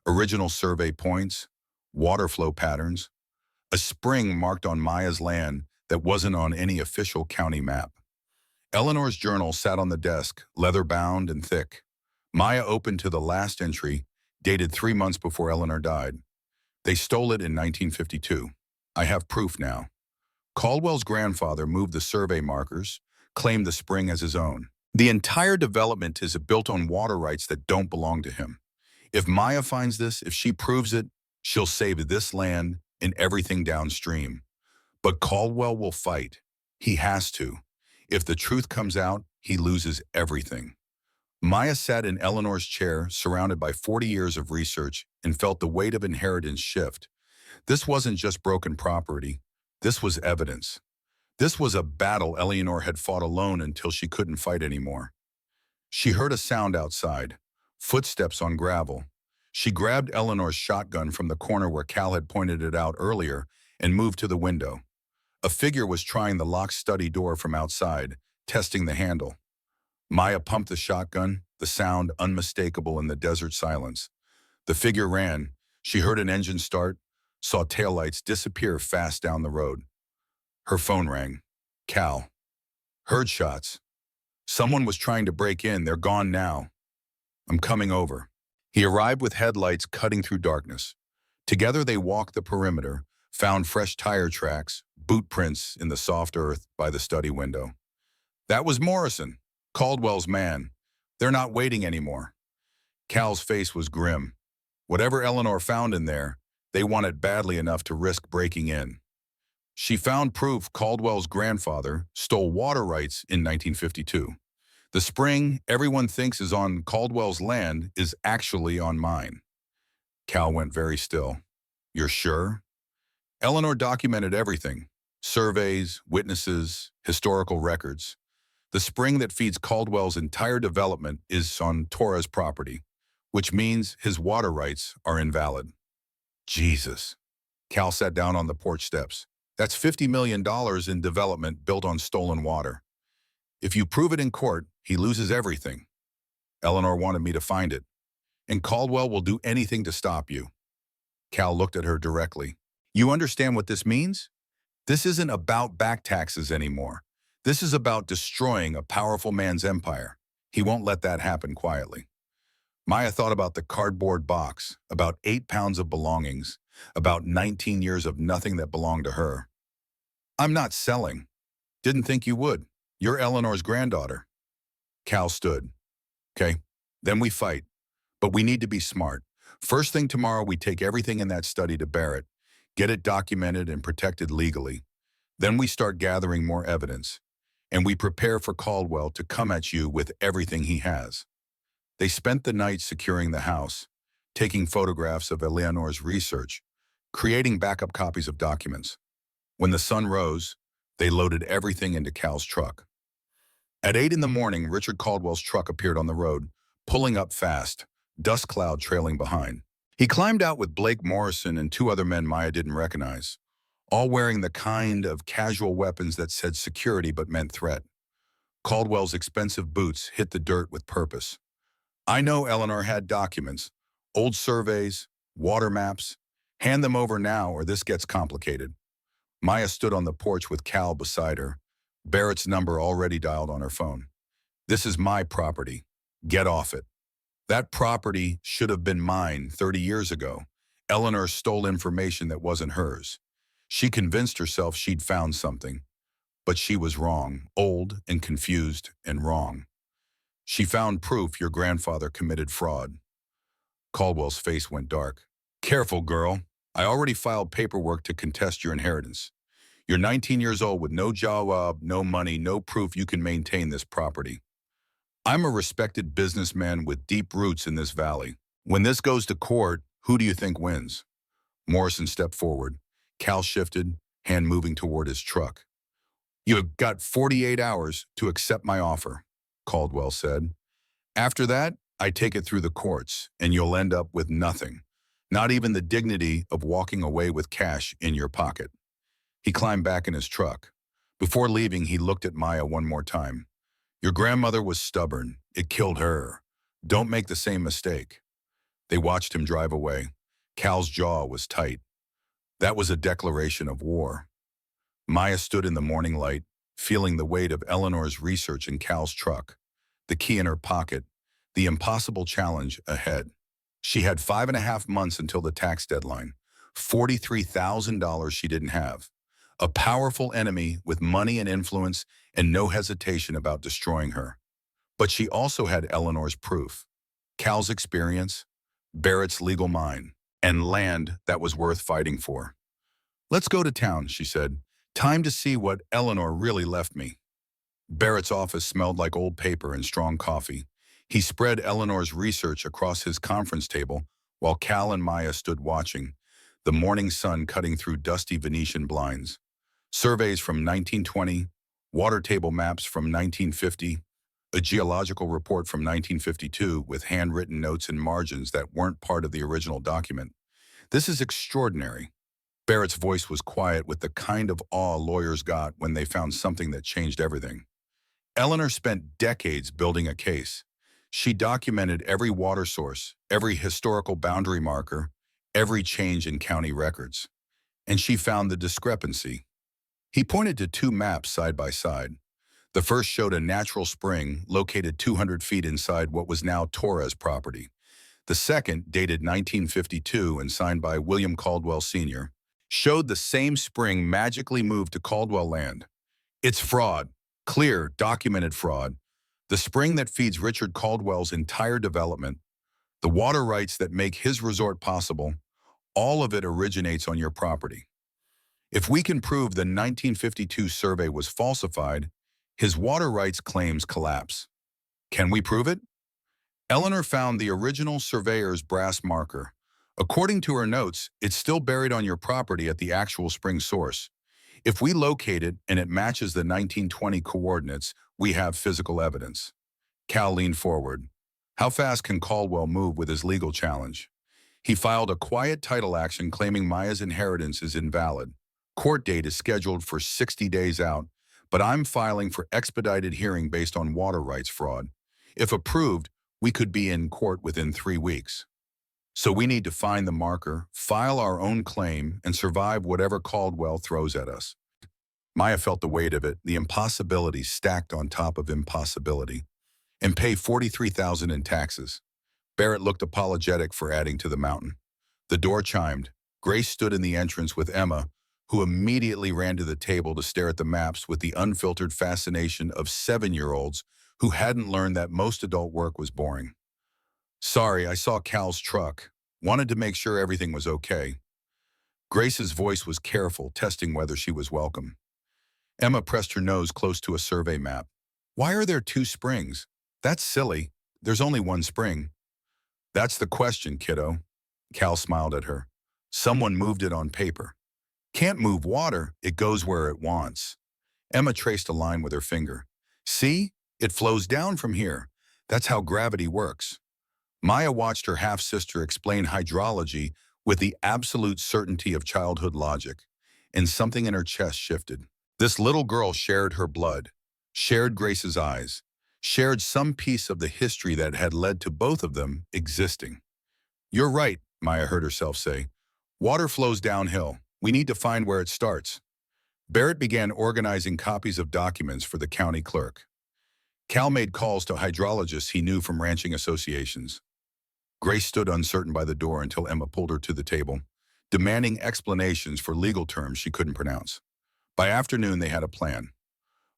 Original survey points, water flow patterns, a spring marked on Maya's land that wasn't on any official county map. Eleanor's journal sat on the desk, leather-bound and thick. Maya opened to the last entry, dated 3 months before Eleanor died. They stole it in 1952. I have proof now. Caldwell's grandfather moved the survey markers, claimed the spring as his own. The entire development is built on water rights that don't belong to him. If Maya finds this, if she proves it, she'll save this land and everything downstream. But Caldwell will fight. He has to. If the truth comes out, he loses everything. Maya sat in Eleanor's chair, surrounded by 40 years of research, and felt the weight of inheritance shift. This wasn't just broken property. This was evidence. This was a battle Eleanor had fought alone until she couldn't fight anymore. She heard a sound outside, footsteps on gravel. She grabbed Eleanor's shotgun from the corner where Cal had pointed it out earlier and moved to the window. A figure was trying the locked study door from outside, testing the handle. Maya pumped the shotgun, the sound unmistakable in the desert silence. The figure ran. She heard an engine start, saw taillights disappear fast down the road. Her phone rang. Cal. Heard shots. Someone was trying to break in. They're gone now. I'm coming over. He arrived with headlights cutting through darkness. Together they walked the perimeter, found fresh tire tracks, boot prints in the soft earth by the study window. That was Morrison, Caldwell's man. They're not waiting anymore. Cal's face was grim. Whatever Eleanor found in there, they wanted badly enough to risk breaking in. She found proof Caldwell's grandfather stole water rights in 1952. The spring everyone thinks is on Caldwell's land is actually on mine. Cal went very still. You're sure? Eleanor documented everything. Surveys, witnesses, historical records. The spring that feeds Caldwell's entire development is on Torah's property, which means his water rights are invalid. Jesus. Cal sat down on the porch steps. That's $50 million in development built on stolen water. If you prove it in court, he loses everything. Eleanor wanted me to find it. And Caldwell will do anything to stop you. Cal looked at her directly. You understand what this means? This isn't about back taxes anymore. This is about destroying a powerful man's empire. He won't let that happen quietly. Maya thought about the cardboard box, about 8 pounds of belongings, about 19 years of nothing that belonged to her. I'm not selling. Didn't think you would. You're Eleanor's granddaughter. Cal stood. Okay, then we fight. But we need to be smart. First thing tomorrow, we take everything in that study to Barrett, get it documented and protected legally. Then we start gathering more evidence, and we prepare for Caldwell to come at you with everything he has. They spent the night securing the house, taking photographs of Eleanor's research, creating backup copies of documents. When the sun rose, they loaded everything into Cal's truck. At 8 in the morning, Richard Caldwell's truck appeared on the road, pulling up fast, dust cloud trailing behind. He climbed out with Blake Morrison and 2 other men Maya didn't recognize, all wearing the kind of casual weapons that said security but meant threat. Caldwell's expensive boots hit the dirt with purpose. I know Eleanor had documents, old surveys, water maps. Hand them over now or this gets complicated. Maya stood on the porch with Cal beside her, Barrett's number already dialed on her phone. This is my property. Get off it. That property should have been mine 30 years ago. Eleanor stole information that wasn't hers. She convinced herself she'd found something, but she was wrong, old and confused and wrong. She found proof your grandfather committed fraud. Caldwell's face went dark. Careful, girl. I already filed paperwork to contest your inheritance. You're 19 years old with no job, no money, no proof you can maintain this property. I'm a respected businessman with deep roots in this valley. When this goes to court, who do you think wins? Morrison stepped forward. Cal shifted, hand moving toward his truck. You have got 48 hours to accept my offer, Caldwell said. After that, I take it through the courts, and you'll end up with nothing. Not even the dignity of walking away with cash in your pocket. He climbed back in his truck. Before leaving, he looked at Maya one more time. Your grandmother was stubborn. It killed her. Don't make the same mistake. They watched him drive away. Cal's jaw was tight. That was a declaration of war. Maya stood in the morning light, feeling the weight of Eleanor's research in Cal's truck, the key in her pocket, the impossible challenge ahead. She had 5.5 months until the tax deadline, $43,000 she didn't have. A powerful enemy with money and influence and no hesitation about destroying her. But she also had Eleanor's proof, Cal's experience, Barrett's legal mind, and land that was worth fighting for. Let's go to town, she said. Time to see what Eleanor really left me. Barrett's office smelled like old paper and strong coffee. He spread Eleanor's research across his conference table while Cal and Maya stood watching, the morning sun cutting through dusty Venetian blinds. Surveys from 1920, water table maps from 1950, a geological report from 1952 with handwritten notes and margins that weren't part of the original document. This is extraordinary. Barrett's voice was quiet with the kind of awe lawyers got when they found something that changed everything. Eleanor spent decades building a case. She documented every water source, every historical boundary marker, every change in county records. And she found the discrepancy. He pointed to 2 maps side by side. The first showed a natural spring located 200 feet inside what was now Torres property. The second, dated 1952 and signed by William Caldwell Sr., showed the same spring magically moved to Caldwell land. It's fraud, clear, documented fraud. The spring that feeds Richard Caldwell's entire development, the water rights that make his resort possible, all of it originates on your property. If we can prove the 1952 survey was falsified, his water rights claims collapse. Can we prove it? Eleanor found the original surveyor's brass marker. According to her notes, it's still buried on your property at the actual spring source. If we locate it and it matches the 1920 coordinates, we have physical evidence. Cal leaned forward. How fast can Caldwell move with his legal challenge? He filed a quiet title action claiming Maya's inheritance is invalid. Court date is scheduled for 60 days out, but I'm filing for expedited hearing based on water rights fraud. If approved, we could be in court within 3 weeks. So we need to find the marker, file our own claim, and survive whatever Caldwell throws at us. Maya felt the weight of it, the impossibility stacked on top of impossibility, and pay $43,000 in taxes. Barrett looked apologetic for adding to the mountain. The door chimed. Grace stood in the entrance with Emma, who immediately ran to the table to stare at the maps with the unfiltered fascination of 7-year-olds who hadn't learned that most adult work was boring. Sorry, I saw Cal's truck. Wanted to make sure everything was okay. Grace's voice was careful, testing whether she was welcome. Emma pressed her nose close to a survey map. Why are there 2 springs? That's silly. There's only 1 spring. That's the question, kiddo. Cal smiled at her. Someone moved it on paper. Can't move water, it goes where it wants. Emma traced a line with her finger. See? It flows down from here. That's how gravity works. Maya watched her half-sister explain hydrology with the absolute certainty of childhood logic, and something in her chest shifted. This little girl shared her blood. shared Grace's eyes, shared some piece of the history that had led to both of them existing. "You're right," Maya heard herself say. "Water flows downhill. We need to find where it starts." Barrett began organizing copies of documents for the county clerk. Cal made calls to hydrologists he knew from ranching associations. Grace stood uncertain by the door until Emma pulled her to the table, demanding explanations for legal terms she couldn't pronounce. By afternoon, they had a plan.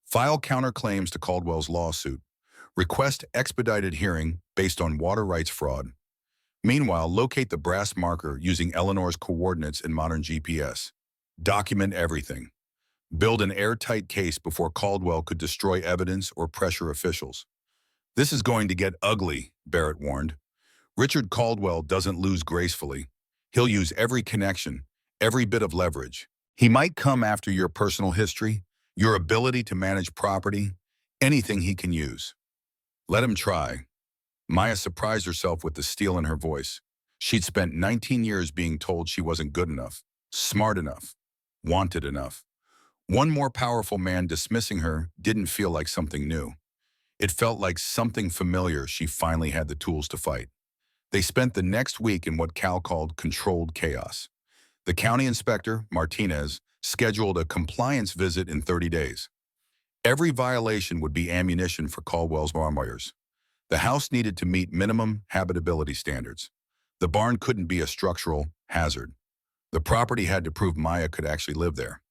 File counterclaims to Caldwell's lawsuit. Request expedited hearing based on water rights fraud. Meanwhile, locate the brass marker using Eleanor's coordinates in modern GPS. Document everything. Build an airtight case before Caldwell could destroy evidence or pressure officials. "This is going to get ugly," Barrett warned. "Richard Caldwell doesn't lose gracefully. He'll use every connection, every bit of leverage. He might come after your personal history, your ability to manage property, anything he can use. Let him try." Maya surprised herself with the steel in her voice. She'd spent 19 years being told she wasn't good enough, smart enough, wanted enough. One more powerful man dismissing her didn't feel like something new. It felt like something familiar she finally had the tools to fight. They spent the next week in what Cal called controlled chaos. The county inspector, Martinez, scheduled a compliance visit in 30 days. Every violation would be ammunition for Caldwell's lawyers. The house needed to meet minimum habitability standards. The barn couldn't be a structural hazard. The property had to prove Maya could actually live there.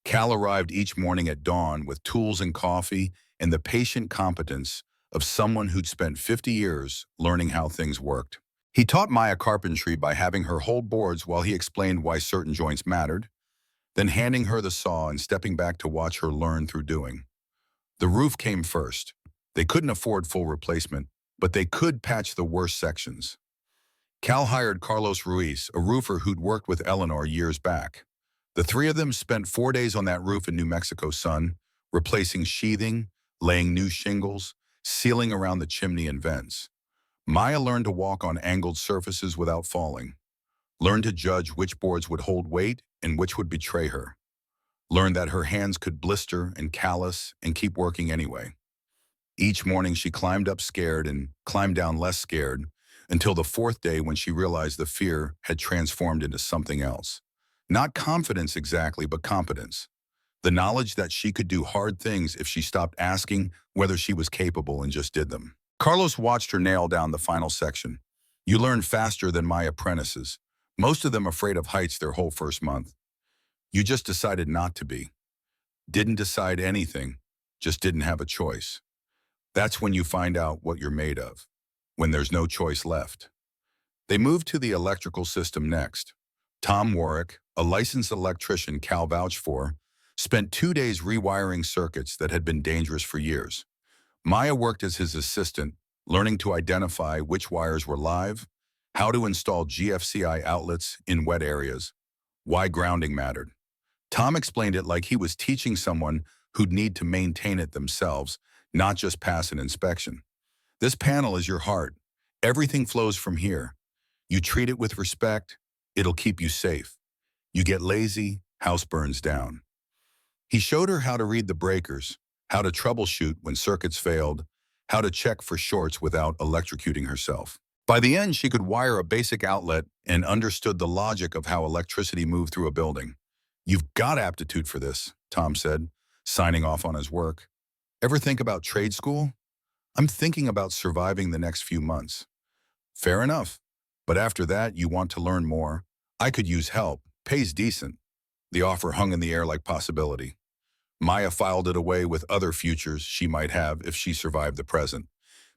Cal arrived each morning at dawn with tools and coffee and the patient competence of someone who'd spent 50 years learning how things worked. He taught Maya carpentry by having her hold boards while he explained why certain joints mattered, then handing her the saw and stepping back to watch her learn through doing. The roof came first. They couldn't afford full replacement, but they could patch the worst sections. Cal hired Carlos Ruiz, a roofer who'd worked with Eleanor years back. The three of them spent 4 days on that roof in New Mexico sun, replacing sheathing, laying new shingles, sealing around the chimney and vents. Maya learned to walk on angled surfaces without falling, learned to judge which boards would hold weight and which would betray her, learned that her hands could blister and callous and keep working anyway. Each morning she climbed up scared and climbed down less scared until the fourth day when she realized the fear had transformed into something else. Not confidence exactly, but competence. The knowledge that she could do hard things if she stopped asking whether she was capable and just did them. Carlos watched her nail down the final section. "You learn faster than my apprentices, most of them afraid of heights their whole first month. You just decided not to be. Didn't decide anything, just didn't have a choice. That's when you find out what you're made of, when there's no choice left." They moved to the electrical system next. Tom Warwick, a licensed electrician Cal vouched for, spent 2 days rewiring circuits that had been dangerous for years. Maya worked as his assistant, learning to identify which wires were live, how to install GFCI outlets in wet areas, why grounding mattered. Tom explained it like he was teaching someone who'd need to maintain it themselves, not just pass an inspection. "This panel is your heart. Everything flows from here. You treat it with respect, it'll keep you safe. You get lazy, house burns down." He showed her how to read the breakers, how to troubleshoot when circuits failed, how to check for shorts without electrocuting herself. By the end, she could wire a basic outlet and understood the logic of how electricity moved through a building. "You've got aptitude for this," Tom said, signing off on his work. "Ever think about trade school?" "I'm thinking about surviving the next few months." "Fair enough. But after that, you want to learn more. I could use help. Pays decent." The offer hung in the air like possibility. Maya filed it away with other futures she might have if she survived the present.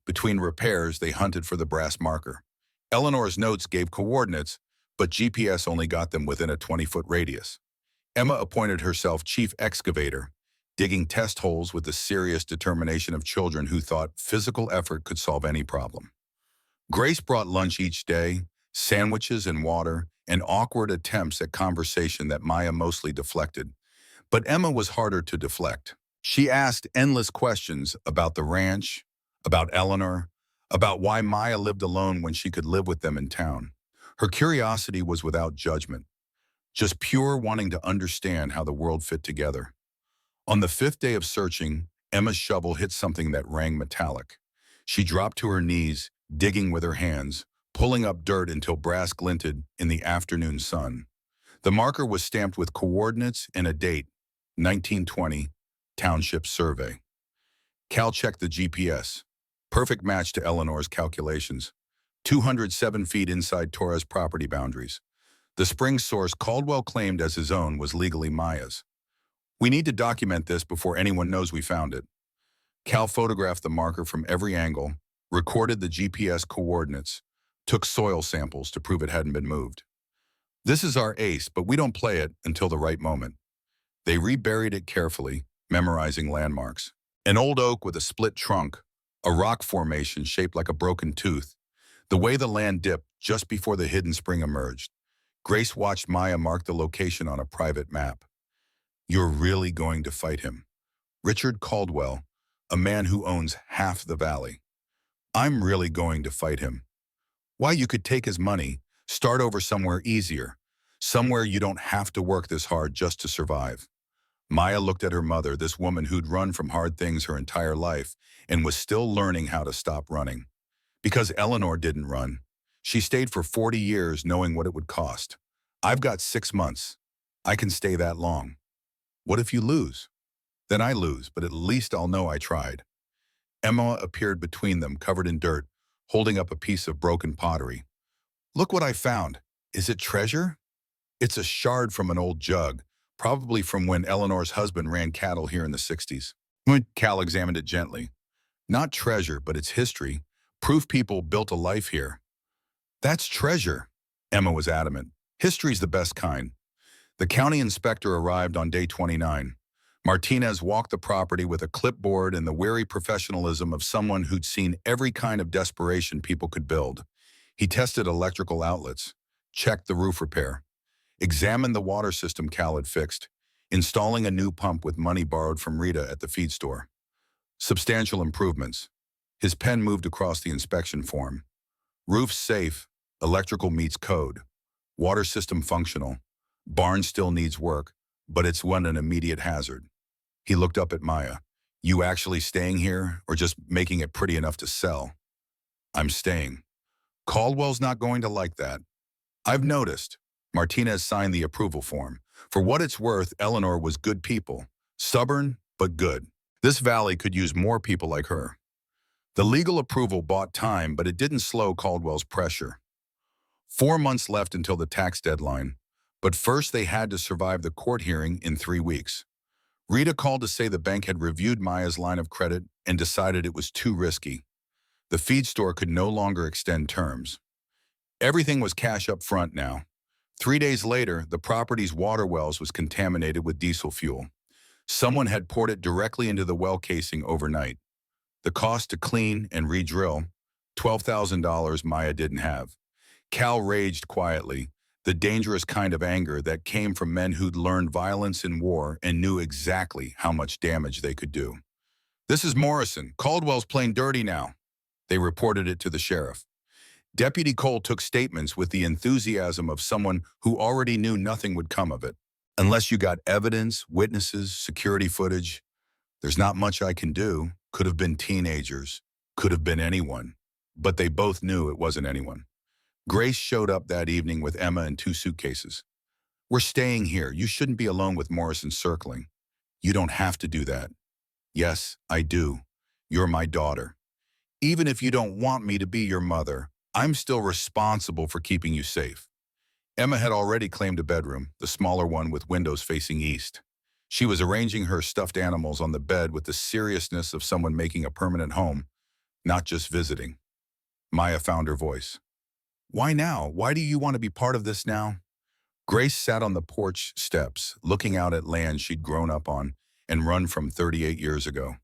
Between repairs, they hunted for the brass marker. Eleanor's notes gave coordinates, but GPS only got them within a 20-foot radius. Emma appointed herself chief excavator, digging test holes with the serious determination of children who thought physical effort could solve any problem. Grace brought lunch each day, sandwiches and water, and awkward attempts at conversation that Maya mostly deflected. But Emma was harder to deflect. She asked endless questions about the ranch, about Eleanor, about why Maya lived alone when she could live with them in town. Her curiosity was without judgment, just pure wanting to understand how the world fit together. On the fifth day of searching, Emma's shovel hit something that rang metallic. She dropped to her knees, digging with her hands, pulling up dirt until brass glinted in the afternoon sun. The marker was stamped with coordinates and a date, 1920, Township Survey. Cal checked the GPS. Perfect match to Eleanor's calculations. 207 feet inside Torres' property boundaries. The spring source Caldwell claimed as his own was legally Maya's. We need to document this before anyone knows we found it. Cal photographed the marker from every angle, recorded the GPS coordinates, took soil samples to prove it hadn't been moved. This is our ace, but we don't play it until the right moment. They reburied it carefully, memorizing landmarks. An old oak with a split trunk, a rock formation shaped like a broken tooth, the way the land dipped just before the hidden spring emerged. Grace watched Maya mark the location on a private map. You're really going to fight him. Richard Caldwell, a man who owns half the valley. I'm really going to fight him. Why, you could take his money, start over somewhere easier, somewhere you don't have to work this hard just to survive. Maya looked at her mother, this woman who'd run from hard things her entire life and was still learning how to stop running. Because Eleanor didn't run. She stayed for 40 years knowing what it would cost. I've got 6 months. I can stay that long. What if you lose? Then I lose, but at least I'll know I tried. Emma appeared between them, covered in dirt, holding up a piece of broken pottery. Look what I found. Is it treasure? It's a shard from an old jug, probably from when Eleanor's husband ran cattle here in the 60s. Cal examined it gently. Not treasure, but it's history. Proof people built a life here. That's treasure, Emma was adamant. History's the best kind. The county inspector arrived on day 29. Martinez walked the property with a clipboard and the wary professionalism of someone who'd seen every kind of desperation people could build. He tested electrical outlets, checked the roof repair, examined the water system Cal had fixed, installing a new pump with money borrowed from Rita at the feed store. Substantial improvements. His pen moved across the inspection form. Roof safe, electrical meets code. Water system functional. Barn still needs work, but it's one an immediate hazard. He looked up at Maya. You actually staying here, or just making it pretty enough to sell? I'm staying. Caldwell's not going to like that. I've noticed. Martinez signed the approval form. For what it's worth, Eleanor was good people. Stubborn, but good. This valley could use more people like her. The legal approval bought time, but it didn't slow Caldwell's pressure. 4 months left until the tax deadline, but first they had to survive the court hearing in 3 weeks. Rita called to say the bank had reviewed Maya's line of credit and decided it was too risky. The feed store could no longer extend terms. Everything was cash up front now. 3 days later, the property's water wells was contaminated with diesel fuel. Someone had poured it directly into the well casing overnight. The cost to clean and re-drill, $12,000 Maya didn't have. Cal raged quietly, the dangerous kind of anger that came from men who'd learned violence in war and knew exactly how much damage they could do. This is Morrison. Caldwell's playing dirty now. They reported it to the sheriff. Deputy Cole took statements with the enthusiasm of someone who already knew nothing would come of it. Unless you got evidence, witnesses, security footage, there's not much I can do. Could have been teenagers, could have been anyone, but they both knew it wasn't anyone. Grace showed up that evening with Emma and 2 suitcases. We're staying here. You shouldn't be alone with Morrison circling. You don't have to do that. Yes, I do. You're my daughter. Even if you don't want me to be your mother, I'm still responsible for keeping you safe. Emma had already claimed a bedroom, the smaller one with windows facing east. She was arranging her stuffed animals on the bed with the seriousness of someone making a permanent home, not just visiting. Maya found her voice. Why now? Why do you want to be part of this now? Grace sat on the porch steps, looking out at land she'd grown up on and run from 38 years ago.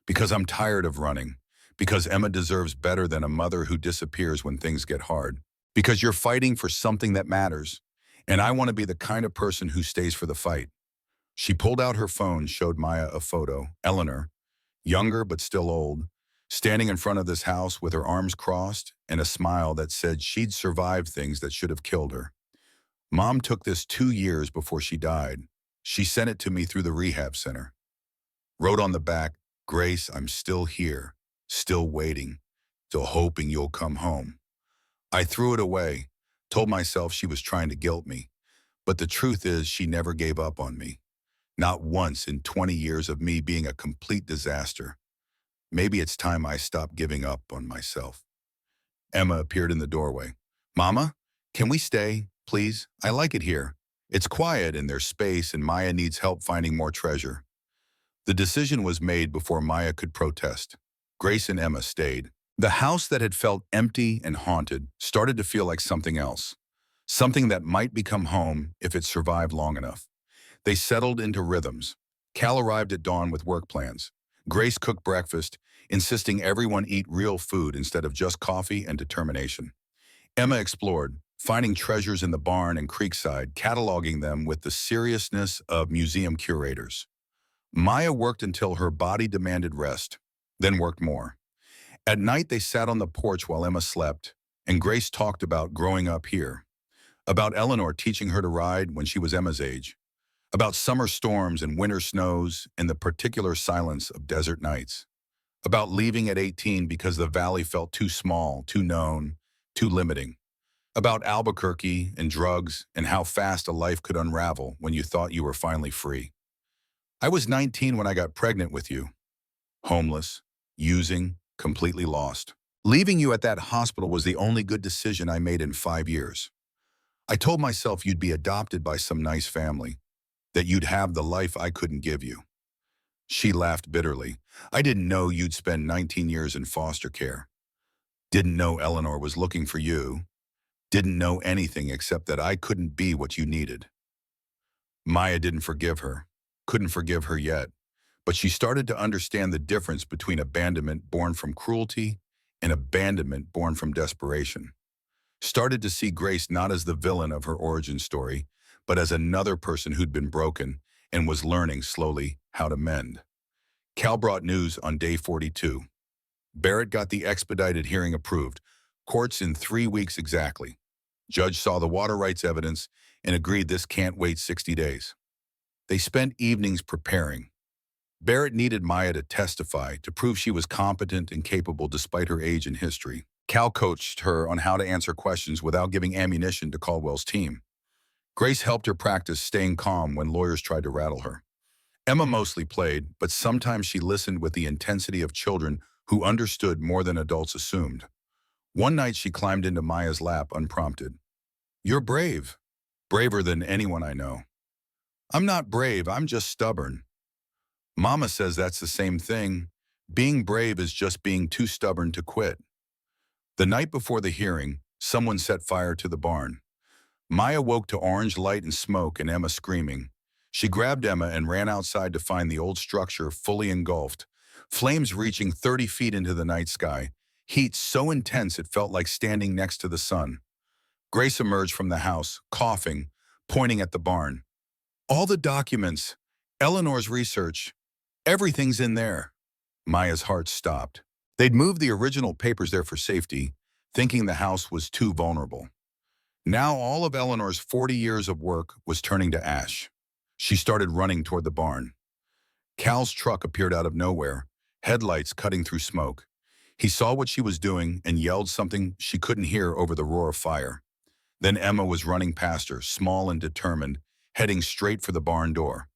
Because I'm tired of running. Because Emma deserves better than a mother who disappears when things get hard. Because you're fighting for something that matters. And I want to be the kind of person who stays for the fight. She pulled out her phone, showed Maya a photo. Eleanor, younger but still old, standing in front of this house with her arms crossed and a smile that said she'd survived things that should have killed her. Mom took this 2 years before she died. She sent it to me through the rehab center. Wrote on the back, Grace, I'm still here, still waiting, still hoping you'll come home. I threw it away, told myself she was trying to guilt me, but the truth is she never gave up on me. Not once in 20 years of me being a complete disaster. Maybe it's time I stopped giving up on myself. Emma appeared in the doorway. Mama, can we stay, please? I like it here. It's quiet and there's space and Maya needs help finding more treasure. The decision was made before Maya could protest. Grace and Emma stayed. The house that had felt empty and haunted started to feel like something else. Something that might become home if it survived long enough. They settled into rhythms. Cal arrived at dawn with work plans. Grace cooked breakfast, insisting everyone eat real food instead of just coffee and determination. Emma explored, finding treasures in the barn and creekside, cataloging them with the seriousness of museum curators. Maya worked until her body demanded rest, then worked more. At night, they sat on the porch while Emma slept, and Grace talked about growing up here, about Eleanor teaching her to ride when she was Emma's age, about summer storms and winter snows and the particular silence of desert nights, about leaving at 18 because the valley felt too small, too known, too limiting, about Albuquerque and drugs and how fast a life could unravel when you thought you were finally free. I was 19 when I got pregnant with you. Homeless, using, completely lost. Leaving you at that hospital was the only good decision I made in 5 years. I told myself you'd be adopted by some nice family, that you'd have the life I couldn't give you. She laughed bitterly. I didn't know you'd spend 19 years in foster care. Didn't know Eleanor was looking for you. Didn't know anything except that I couldn't be what you needed. Maya didn't forgive her. Couldn't forgive her yet. But she started to understand the difference between abandonment born from cruelty and abandonment born from desperation. Started to see Grace not as the villain of her origin story, but as another person who'd been broken and was learning slowly how to mend. Cal brought news on day 42. Barrett got the expedited hearing approved. Courts in 3 weeks exactly. Judge saw the water rights evidence and agreed this can't wait 60 days. They spent evenings preparing. Barrett needed Maya to testify to prove she was competent and capable despite her age and history. Cal coached her on how to answer questions without giving ammunition to Caldwell's team. Grace helped her practice staying calm when lawyers tried to rattle her. Emma mostly played, but sometimes she listened with the intensity of children who understood more than adults assumed. One night she climbed into Maya's lap unprompted. You're brave. Braver than anyone I know. I'm not brave, I'm just stubborn. Mama says that's the same thing. Being brave is just being too stubborn to quit. The night before the hearing, someone set fire to the barn. Maya woke to orange light and smoke and Emma screaming. She grabbed Emma and ran outside to find the old structure fully engulfed, flames reaching 30 feet into the night sky, heat so intense it felt like standing next to the sun. Grace emerged from the house, coughing, pointing at the barn. All the documents, Eleanor's research, everything's in there. Maya's heart stopped. They'd moved the original papers there for safety, thinking the house was too vulnerable. Now all of Eleanor's 40 years of work was turning to ash. She started running toward the barn. Cal's truck appeared out of nowhere, headlights cutting through smoke. He saw what she was doing and yelled something she couldn't hear over the roar of fire. Then Emma was running past her, small and determined, heading straight for the barn door.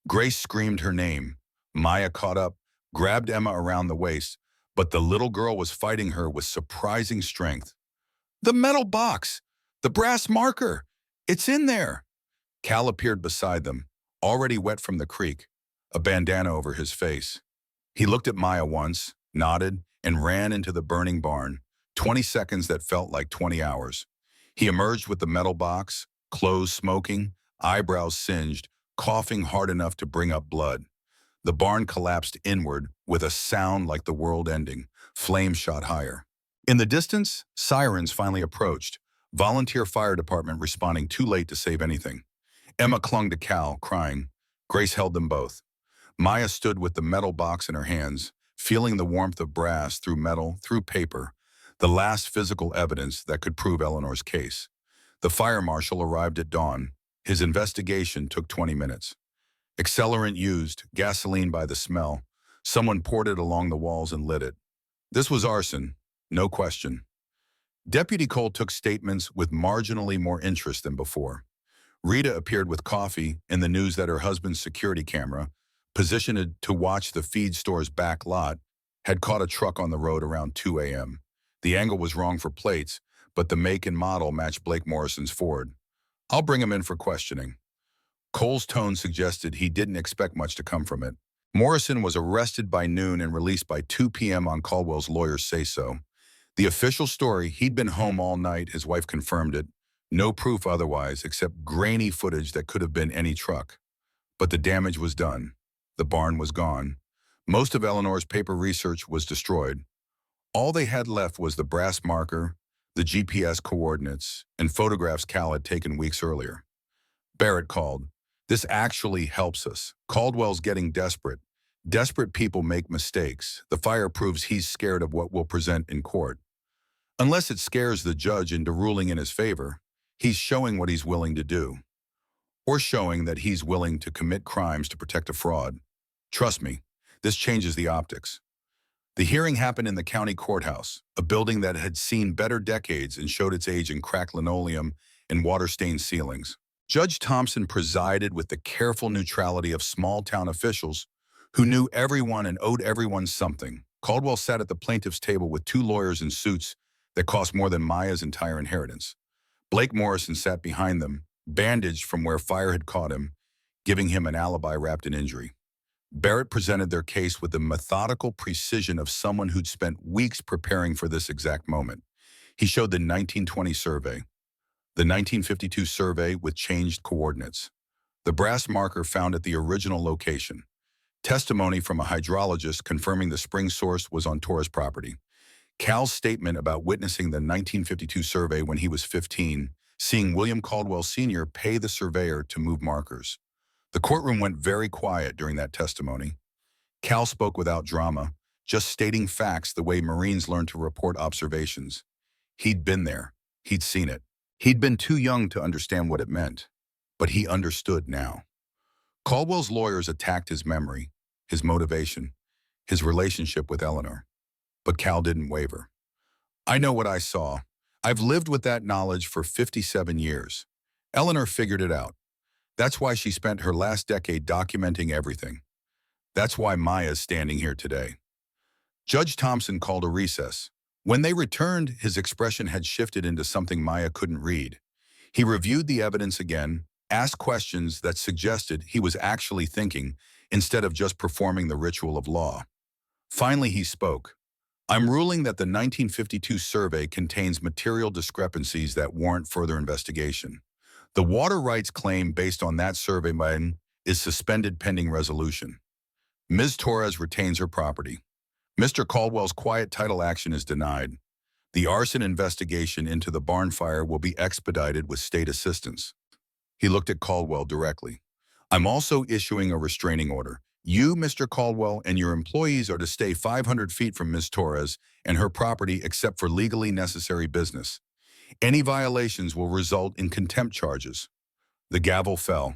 Grace screamed her name. Maya caught up, grabbed Emma around the waist, but the little girl was fighting her with surprising strength. The metal box! The brass marker! It's in there! Cal appeared beside them, already wet from the creek, a bandana over his face. He looked at Maya once, nodded, and ran into the burning barn, 20 seconds that felt like 20 hours. He emerged with the metal box, clothes smoking, eyebrows singed, coughing hard enough to bring up blood. The barn collapsed inward with a sound like the world ending. Flames shot higher. In the distance, sirens finally approached, volunteer fire department responding too late to save anything. Emma clung to Cal, crying. Grace held them both. Maya stood with the metal box in her hands, feeling the warmth of brass through metal, through paper, the last physical evidence that could prove Eleanor's case. The fire marshal arrived at dawn. His investigation took 20 minutes. Accelerant used, gasoline by the smell, Someone poured it along the walls and lit it. This was arson, no question. Deputy Cole took statements with marginally more interest than before. Rita appeared with coffee and the news that her husband's security camera, positioned to watch the feed store's back lot, had caught a truck on the road around 2 a.m. The angle was wrong for plates, but the make and model matched Blake Morrison's Ford. I'll bring him in for questioning. Cole's tone suggested he didn't expect much to come from it. Morrison was arrested by noon and released by 2 p.m. on Caldwell's lawyers say so. The official story, he'd been home all night, his wife confirmed it. No proof otherwise, except grainy footage that could have been any truck. But the damage was done. The barn was gone. Most of Eleanor's paper research was destroyed. All they had left was the brass marker, the GPS coordinates, and photographs Cal had taken weeks earlier. Barrett called. This actually helps us. Caldwell's getting desperate. Desperate people make mistakes. The fire proves he's scared of what we'll present in court. Unless it scares the judge into ruling in his favor, he's showing what he's willing to do. Or showing that he's willing to commit crimes to protect a fraud. Trust me, this changes the optics. The hearing happened in the county courthouse, a building that had seen better decades and showed its age in cracked linoleum and water-stained ceilings. Judge Thompson presided with the careful neutrality of small-town officials who knew everyone and owed everyone something. Caldwell sat at the plaintiff's table with 2 lawyers in suits that cost more than Maya's entire inheritance. Blake Morrison sat behind them, bandaged from where fire had caught him, giving him an alibi wrapped in injury. Barrett presented their case with the methodical precision of someone who'd spent weeks preparing for this exact moment. He showed the 1920 survey, the 1952 survey with changed coordinates, the brass marker found at the original location, testimony from a hydrologist confirming the spring source was on Torres property, Cal's statement about witnessing the 1952 survey when he was 15, seeing William Caldwell Sr. pay the surveyor to move markers. The courtroom went very quiet during that testimony. Cal spoke without drama, just stating facts the way Marines learn to report observations. He'd been there. He'd seen it. He'd been too young to understand what it meant, but he understood now. Caldwell's lawyers attacked his memory, his motivation, his relationship with Eleanor. But Cal didn't waver. I know what I saw. I've lived with that knowledge for 57 years. Eleanor figured it out. That's why she spent her last decade documenting everything. That's why Maya's standing here today. Judge Thompson called a recess. When they returned, his expression had shifted into something Maya couldn't read. He reviewed the evidence again, asked questions that suggested he was actually thinking instead of just performing the ritual of law. Finally, he spoke. I'm ruling that the 1952 survey contains material discrepancies that warrant further investigation. The water rights claim based on that survey is suspended pending resolution. Ms. Torres retains her property. Mr. Caldwell's quiet title action is denied. The arson investigation into the barn fire will be expedited with state assistance. He looked at Caldwell directly. I'm also issuing a restraining order. You, Mr. Caldwell, and your employees are to stay 500 feet from Ms. Torres and her property except for legally necessary business. Any violations will result in contempt charges. The gavel fell.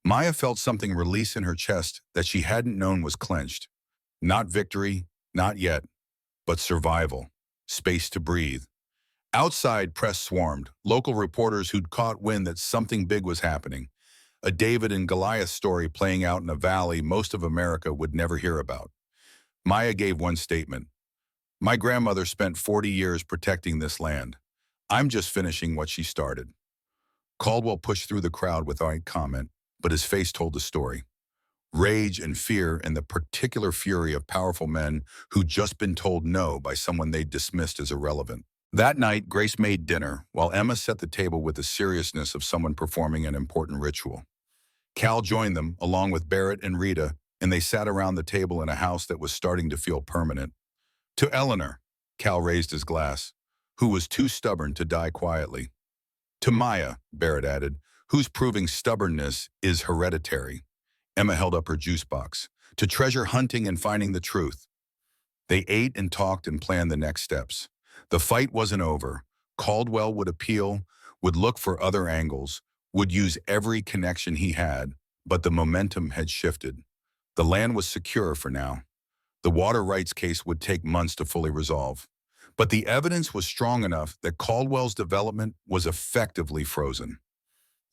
Maya felt something release in her chest that she hadn't known was clenched. Not victory, not yet, but survival. Space to breathe. Outside, press swarmed, local reporters who'd caught wind that something big was happening. A David and Goliath story playing out in a valley most of America would never hear about. Maya gave one statement. My grandmother spent 40 years protecting this land. I'm just finishing what she started. Caldwell pushed through the crowd without comment, but his face told the story. Rage and fear and the particular fury of powerful men who'd just been told no by someone they'd dismissed as irrelevant. That night, Grace made dinner, while Emma set the table with the seriousness of someone performing an important ritual. Cal joined them, along with Barrett and Rita, and they sat around the table in a house that was starting to feel permanent. To Eleanor, Cal raised his glass, who was too stubborn to die quietly. To Maya, Barrett added, whose proving stubbornness is hereditary. Emma held up her juice box. To treasure hunting and finding the truth. They ate and talked and planned the next steps. The fight wasn't over. Caldwell would appeal, would look for other angles, would use every connection he had, but the momentum had shifted. The land was secure for now. The water rights case would take months to fully resolve. But the evidence was strong enough that Caldwell's development was effectively frozen.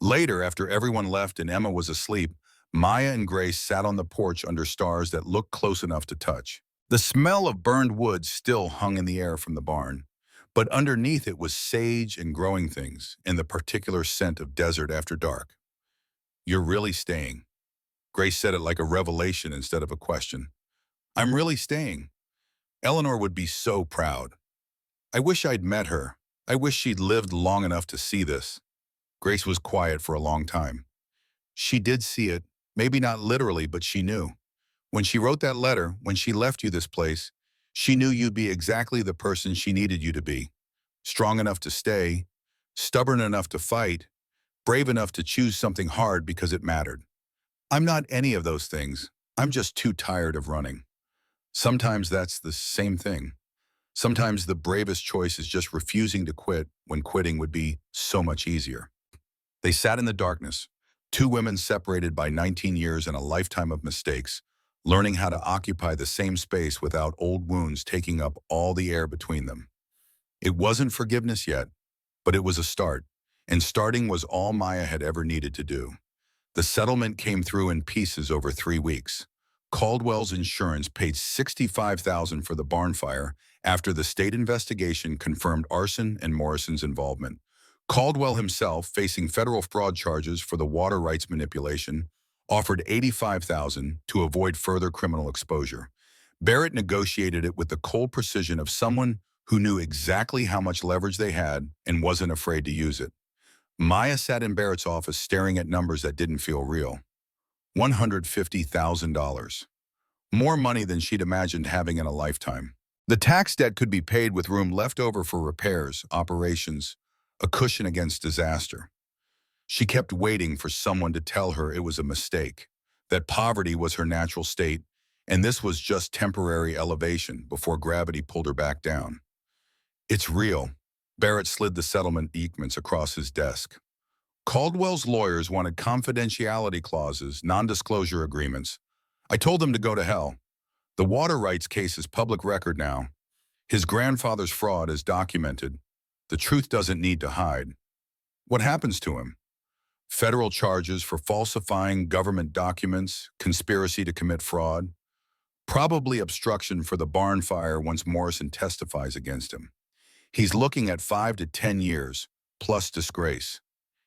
Later, after everyone left and Emma was asleep, Maya and Grace sat on the porch under stars that looked close enough to touch. The smell of burned wood still hung in the air from the barn, but underneath it was sage and growing things and the particular scent of desert after dark. "You're really staying." Grace said it like a revelation instead of a question. "I'm really staying." Eleanor would be so proud. "I wish I'd met her. I wish she'd lived long enough to see this." Grace was quiet for a long time. She did see it, maybe not literally, but she knew. When she wrote that letter, when she left you this place, she knew you'd be exactly the person she needed you to be. Strong enough to stay, stubborn enough to fight, brave enough to choose something hard because it mattered. "I'm not any of those things. I'm just too tired of running." Sometimes that's the same thing. Sometimes the bravest choice is just refusing to quit when quitting would be so much easier. They sat in the darkness, two women separated by 19 years and a lifetime of mistakes, learning how to occupy the same space without old wounds taking up all the air between them. It wasn't forgiveness yet, but it was a start, and starting was all Maya had ever needed to do. The settlement came through in pieces over 3 weeks. Caldwell's insurance paid $65,000 for the barn fire after the state investigation confirmed arson and Morrison's involvement. Caldwell himself, facing federal fraud charges for the water rights manipulation, offered $85,000 to avoid further criminal exposure. Barrett negotiated it with the cold precision of someone who knew exactly how much leverage they had and wasn't afraid to use it. Maya sat in Barrett's office staring at numbers that didn't feel real. $150,000. More money than she'd imagined having in a lifetime. The tax debt could be paid with room left over for repairs, operations, a cushion against disaster. She kept waiting for someone to tell her it was a mistake, that poverty was her natural state, and this was just temporary elevation before gravity pulled her back down. "It's real." Barrett slid the settlement documents across his desk. "Caldwell's lawyers wanted confidentiality clauses, non-disclosure agreements. I told them to go to hell. The water rights case is public record now. His grandfather's fraud is documented. The truth doesn't need to hide." "What happens to him?" "Federal charges for falsifying government documents, conspiracy to commit fraud, probably obstruction for the barn fire once Morrison testifies against him. He's looking at 5 to 10 years, plus disgrace.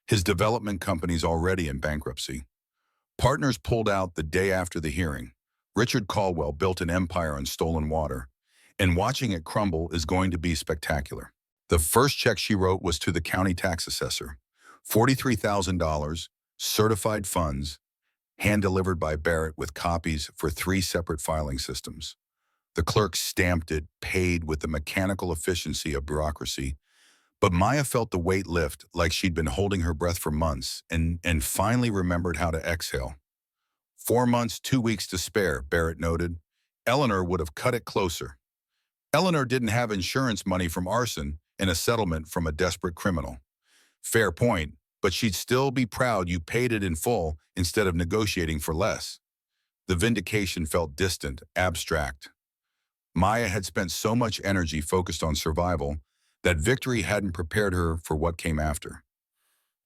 His development company's already in bankruptcy." Partners pulled out the day after the hearing. Richard Caldwell built an empire on stolen water, and watching it crumble is going to be spectacular. The first check she wrote was to the county tax assessor. $43,000, certified funds, hand-delivered by Barrett with copies for 3 separate filing systems. The clerk stamped it, paid with the mechanical efficiency of bureaucracy, but Maya felt the weight lift like she'd been holding her breath for months and finally remembered how to exhale. 4 months, 2 weeks to spare, Barrett noted. Eleanor would have cut it closer. Eleanor didn't have insurance money from arson and a settlement from a desperate criminal. Fair point, but she'd still be proud you paid it in full instead of negotiating for less. The vindication felt distant, abstract. Maya had spent so much energy focused on survival that victory hadn't prepared her for what came after.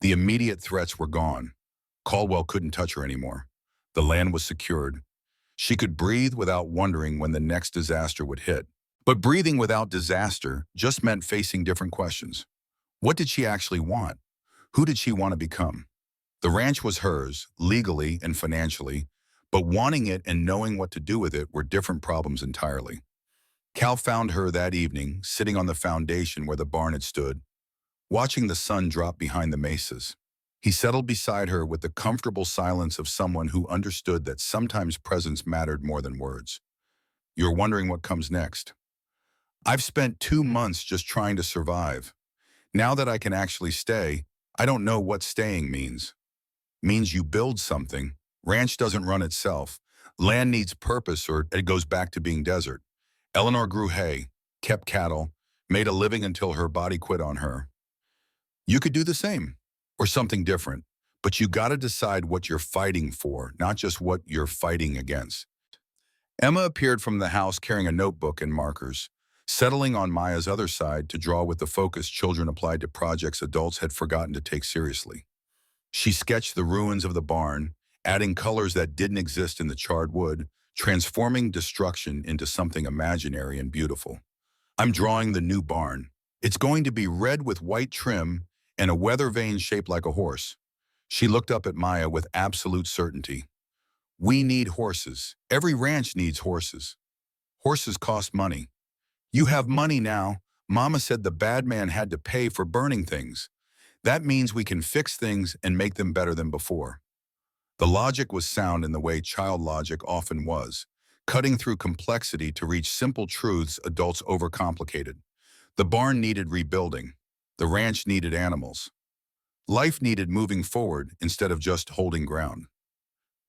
The immediate threats were gone. Caldwell couldn't touch her anymore. The land was secured. She could breathe without wondering when the next disaster would hit. But breathing without disaster just meant facing different questions. What did she actually want? Who did she want to become? The ranch was hers, legally and financially, but wanting it and knowing what to do with it were different problems entirely. Cal found her that evening, sitting on the foundation where the barn had stood, watching the sun drop behind the mesas. He settled beside her with the comfortable silence of someone who understood that sometimes presence mattered more than words. "You're wondering what comes next. I've spent 2 months just trying to survive. Now that I can actually stay, I don't know what staying means. Means you build something. Ranch doesn't run itself. Land needs purpose or it goes back to being desert. Eleanor grew hay, kept cattle, made a living until her body quit on her. You could do the same, or something different, but you gotta decide what you're fighting for, not just what you're fighting against." Emma appeared from the house carrying a notebook and markers, settling on Maya's other side to draw with the focus children applied to projects adults had forgotten to take seriously. She sketched the ruins of the barn, adding colors that didn't exist in the charred wood, transforming destruction into something imaginary and beautiful. I'm drawing the new barn. It's going to be red with white trim and a weather vane shaped like a horse. She looked up at Maya with absolute certainty. We need horses. Every ranch needs horses. Horses cost money. You have money now. Mama said the bad man had to pay for burning things. That means we can fix things and make them better than before. The logic was sound in the way child logic often was, cutting through complexity to reach simple truths adults overcomplicated. The barn needed rebuilding. The ranch needed animals. Life needed moving forward instead of just holding ground.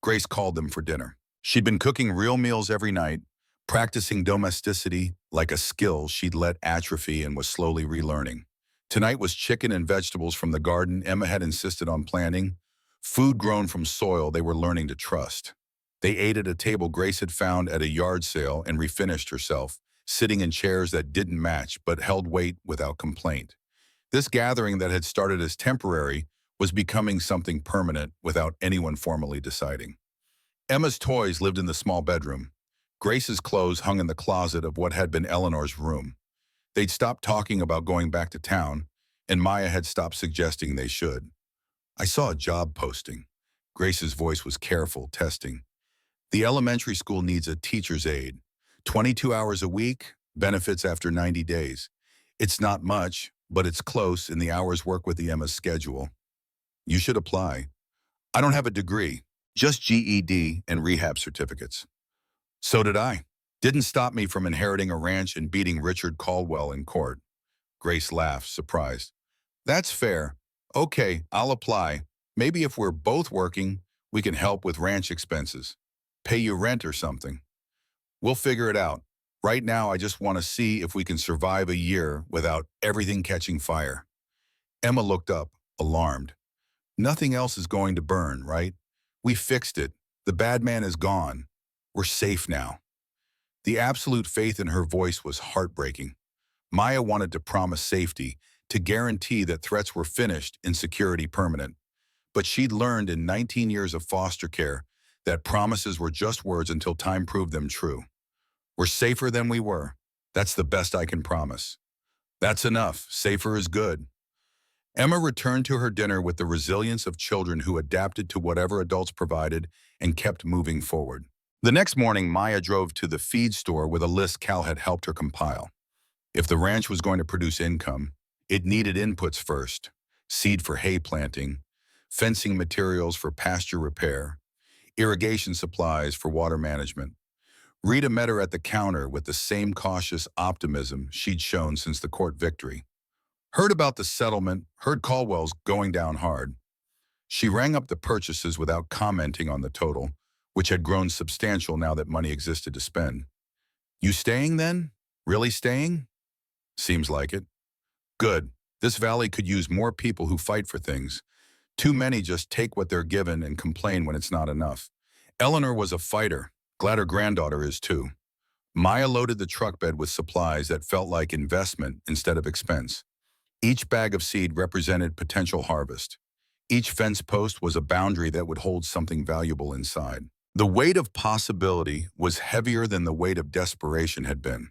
Grace called them for dinner. She'd been cooking real meals every night, practicing domesticity like a skill she'd let atrophy and was slowly relearning. Tonight was chicken and vegetables from the garden Emma had insisted on planting, food grown from soil they were learning to trust. They ate at a table Grace had found at a yard sale and refinished herself, sitting in chairs that didn't match but held weight without complaint. This gathering that had started as temporary was becoming something permanent without anyone formally deciding. Emma's toys lived in the small bedroom. Grace's clothes hung in the closet of what had been Eleanor's room. They'd stopped talking about going back to town, and Maya had stopped suggesting they should. I saw a job posting. Grace's voice was careful, testing. The elementary school needs a teacher's aide. 22 hours a week, benefits after 90 days. It's not much, but it's close and the hours work with the Emma's schedule. You should apply. I don't have a degree, just GED and rehab certificates. So did I. Didn't stop me from inheriting a ranch and beating Richard Caldwell in court. Grace laughed, surprised. That's fair. Okay, I'll apply. Maybe if we're both working, we can help with ranch expenses. Pay you rent or something. We'll figure it out. Right now, I just want to see if we can survive a year without everything catching fire. Emma looked up, alarmed. Nothing else is going to burn, right? We fixed it. The bad man is gone. We're safe now. The absolute faith in her voice was heartbreaking. Maya wanted to promise safety, to guarantee that threats were finished and security permanent. But she'd learned in 19 years of foster care that promises were just words until time proved them true. We're safer than we were. That's the best I can promise. That's enough. Safer is good. Emma returned to her dinner with the resilience of children who adapted to whatever adults provided and kept moving forward. The next morning, Maya drove to the feed store with a list Cal had helped her compile. If the ranch was going to produce income, it needed inputs first: seed for hay planting, fencing materials for pasture repair, irrigation supplies for water management. Rita met her at the counter with the same cautious optimism she'd shown since the court victory. Heard about the settlement, heard Caldwell's going down hard. She rang up the purchases without commenting on the total, which had grown substantial now that money existed to spend. You staying then? Really staying? Seems like it. Good. This valley could use more people who fight for things. Too many just take what they're given and complain when it's not enough. Eleanor was a fighter. Glad her granddaughter is too. Maya loaded the truck bed with supplies that felt like investment instead of expense. Each bag of seed represented potential harvest. Each fence post was a boundary that would hold something valuable inside. The weight of possibility was heavier than the weight of desperation had been.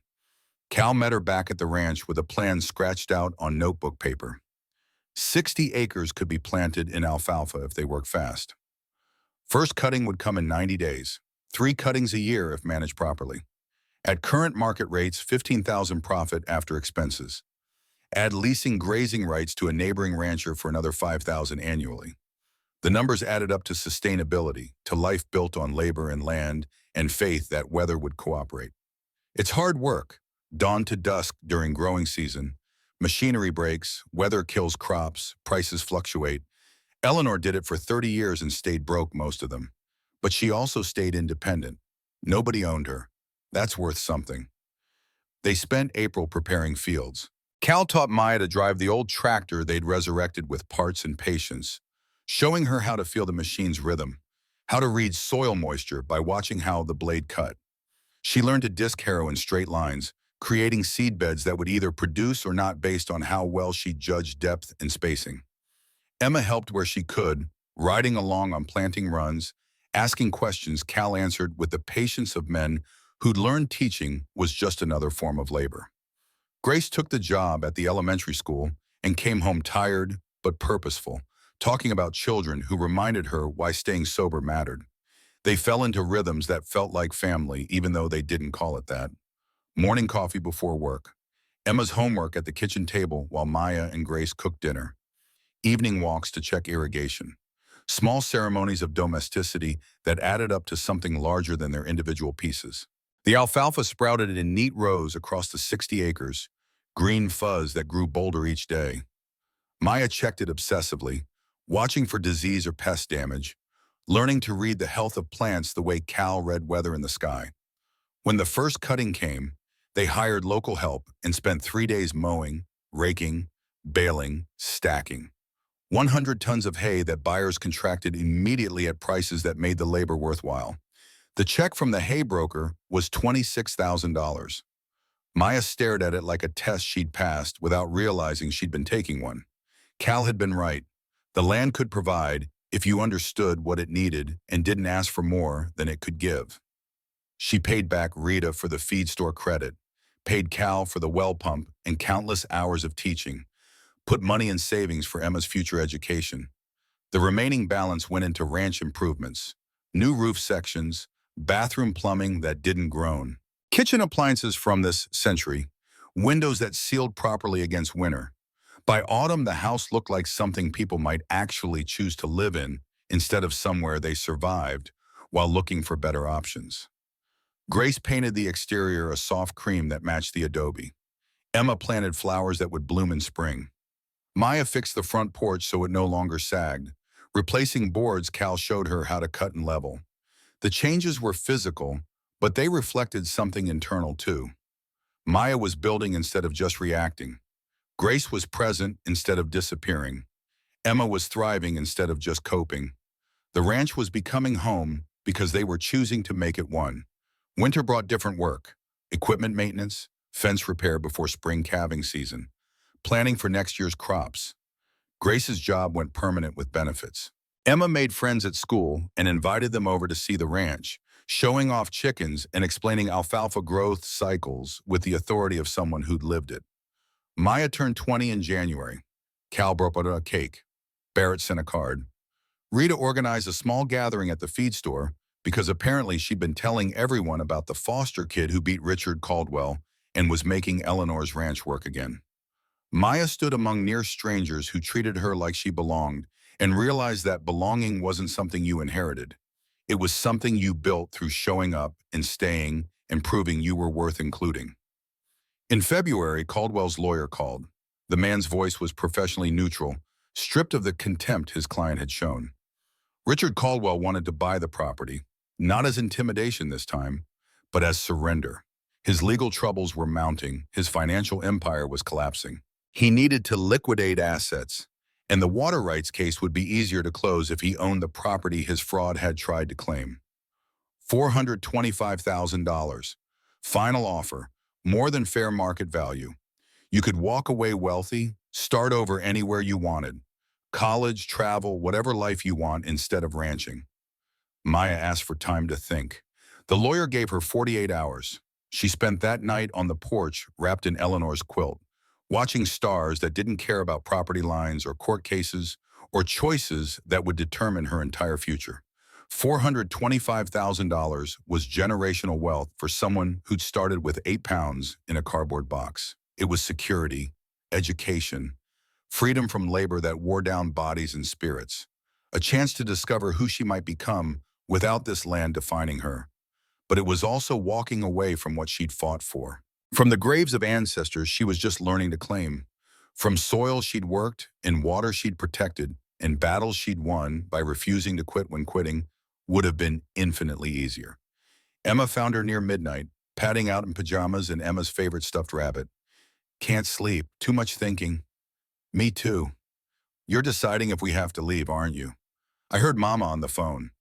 Cal met her back at the ranch with a plan scratched out on notebook paper. 60 acres could be planted in alfalfa if they work fast. First cutting would come in 90 days, 3 cuttings a year if managed properly. At current market rates, $15,000 profit after expenses. Add leasing grazing rights to a neighboring rancher for another $5,000 annually. The numbers added up to sustainability, to life built on labor and land, and faith that weather would cooperate. It's hard work, dawn to dusk during growing season. Machinery breaks, weather kills crops, prices fluctuate. Eleanor did it for 30 years and stayed broke most of them. But she also stayed independent. Nobody owned her. That's worth something. They spent April preparing fields. Cal taught Maya to drive the old tractor they'd resurrected with parts and patience, showing her how to feel the machine's rhythm, how to read soil moisture by watching how the blade cut. She learned to disc harrow in straight lines, creating seed beds that would either produce or not based on how well she judged depth and spacing. Emma helped where she could, riding along on planting runs, asking questions Cal answered with the patience of men who'd learned teaching was just another form of labor. Grace took the job at the elementary school and came home tired but purposeful, talking about children who reminded her why staying sober mattered. They fell into rhythms that felt like family, even though they didn't call it that. Morning coffee before work. Emma's homework at the kitchen table while Maya and Grace cooked dinner. Evening walks to check irrigation. Small ceremonies of domesticity that added up to something larger than their individual pieces. The alfalfa sprouted in neat rows across the 60 acres, green fuzz that grew bolder each day. Maya checked it obsessively, watching for disease or pest damage, learning to read the health of plants the way Cal read weather in the sky. When the first cutting came, they hired local help and spent 3 days mowing, raking, baling, stacking. 100 tons of hay that buyers contracted immediately at prices that made the labor worthwhile. The check from the hay broker was $26,000. Maya stared at it like a test she'd passed without realizing she'd been taking one. Cal had been right. The land could provide if you understood what it needed and didn't ask for more than it could give. She paid back Rita for the feed store credit, paid Cal for the well pump and countless hours of teaching, put money in savings for Emma's future education. The remaining balance went into ranch improvements, new roof sections, bathroom plumbing that didn't groan, kitchen appliances from this century, windows that sealed properly against winter. By autumn, the house looked like something people might actually choose to live in instead of somewhere they survived while looking for better options. Grace painted the exterior a soft cream that matched the adobe. Emma planted flowers that would bloom in spring. Maya fixed the front porch so it no longer sagged. Replacing boards, Cal showed her how to cut and level. The changes were physical, but they reflected something internal too. Maya was building instead of just reacting. Grace was present instead of disappearing. Emma was thriving instead of just coping. The ranch was becoming home because they were choosing to make it one. Winter brought different work: equipment maintenance, fence repair before spring calving season, planning for next year's crops. Grace's job went permanent with benefits. Emma made friends at school and invited them over to see the ranch, showing off chickens and explaining alfalfa growth cycles with the authority of someone who'd lived it. Maya turned 20 in January. Cal brought her a cake. Barrett sent a card. Rita organized a small gathering at the feed store because apparently she'd been telling everyone about the foster kid who beat Richard Caldwell and was making Eleanor's ranch work again. Maya stood among near strangers who treated her like she belonged and realized that belonging wasn't something you inherited. It was something you built through showing up and staying and proving you were worth including. In February, Caldwell's lawyer called. The man's voice was professionally neutral, stripped of the contempt his client had shown. Richard Caldwell wanted to buy the property, not as intimidation this time, but as surrender. His legal troubles were mounting, his financial empire was collapsing. He needed to liquidate assets, and the water rights case would be easier to close if he owned the property his fraud had tried to claim. $425,000. Final offer, more than fair market value. You could walk away wealthy, start over anywhere you wanted. College, travel, whatever life you want instead of ranching. Maya asked for time to think. The lawyer gave her 48 hours. She spent that night on the porch wrapped in Eleanor's quilt, watching stars that didn't care about property lines or court cases or choices that would determine her entire future. $425,000 was generational wealth for someone who'd started with 8 pounds in a cardboard box. It was security, education, freedom from labor that wore down bodies and spirits, a chance to discover who she might become without this land defining her. But it was also walking away from what she'd fought for. From the graves of ancestors she was just learning to claim, from soil she'd worked and water she'd protected and battles she'd won by refusing to quit when quitting would have been infinitely easier. Emma found her near midnight, padding out in pajamas and Emma's favorite stuffed rabbit. Can't sleep, too much thinking. Me too. You're deciding if we have to leave, aren't you? I heard Mama on the phone.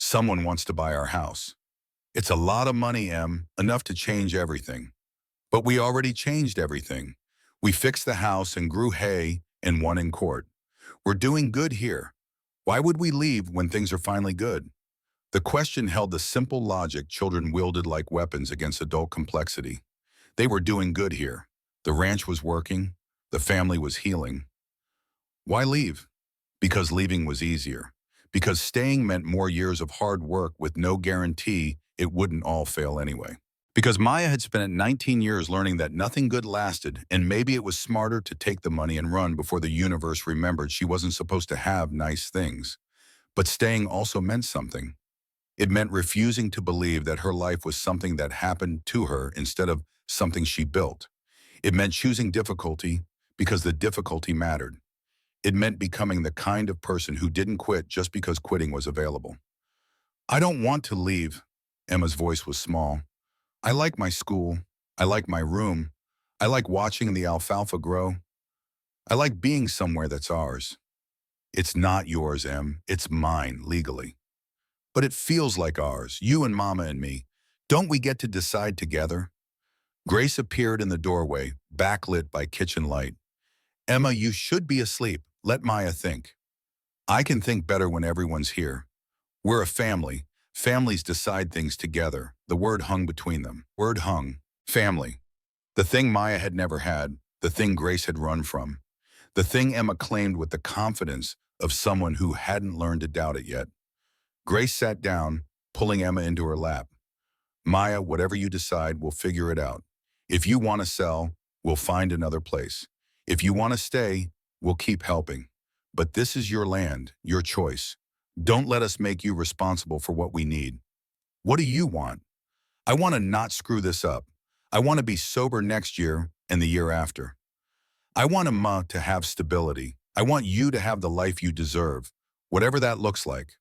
Someone wants to buy our house. It's a lot of money, Em, enough to change everything. But we already changed everything. We fixed the house and grew hay and won in court. We're doing good here. Why would we leave when things are finally good? The question held the simple logic children wielded like weapons against adult complexity. They were doing good here. The ranch was working. The family was healing. Why leave? Because leaving was easier. Because staying meant more years of hard work with no guarantee it wouldn't all fail anyway. Because Maya had spent 19 years learning that nothing good lasted, and maybe it was smarter to take the money and run before the universe remembered she wasn't supposed to have nice things. But staying also meant something. It meant refusing to believe that her life was something that happened to her instead of something she built. It meant choosing difficulty because the difficulty mattered. It meant becoming the kind of person who didn't quit just because quitting was available. I don't want to leave. Emma's voice was small. I like my school. I like my room. I like watching the alfalfa grow. I like being somewhere that's ours. It's not yours, Em. It's mine, legally. But it feels like ours, you and Mama and me. Don't we get to decide together? Grace appeared in the doorway, backlit by kitchen light. Emma, you should be asleep. Let Maya think. I can think better when everyone's here. We're a family. Families decide things together. The word hung between them. Word hung. Family. The thing Maya had never had. The thing Grace had run from. The thing Emma claimed with the confidence of someone who hadn't learned to doubt it yet. Grace sat down, pulling Emma into her lap. Maya, whatever you decide, we'll figure it out. If you want to sell, we'll find another place. If you want to stay, we'll keep helping. But this is your land, your choice. Don't let us make you responsible for what we need. What do you want? I want to not screw this up. I want to be sober next year and the year after. I want Emma to have stability. I want you to have the life you deserve, whatever that looks like.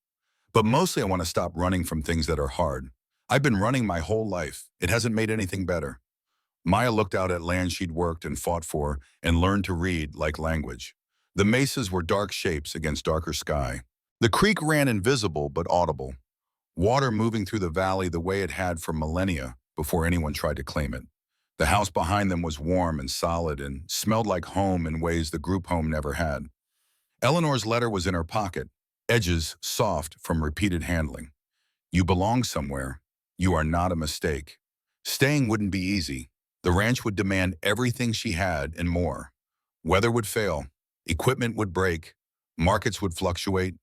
But mostly I want to stop running from things that are hard. I've been running my whole life. It hasn't made anything better. Maya looked out at land she'd worked and fought for and learned to read like language. The mesas were dark shapes against darker sky. The creek ran invisible but audible, water moving through the valley the way it had for millennia before anyone tried to claim it. The house behind them was warm and solid and smelled like home in ways the group home never had. Eleanor's letter was in her pocket, edges soft from repeated handling. You belong somewhere. You are not a mistake. Staying wouldn't be easy. The ranch would demand everything she had and more. Weather would fail. Equipment would break. Markets would fluctuate.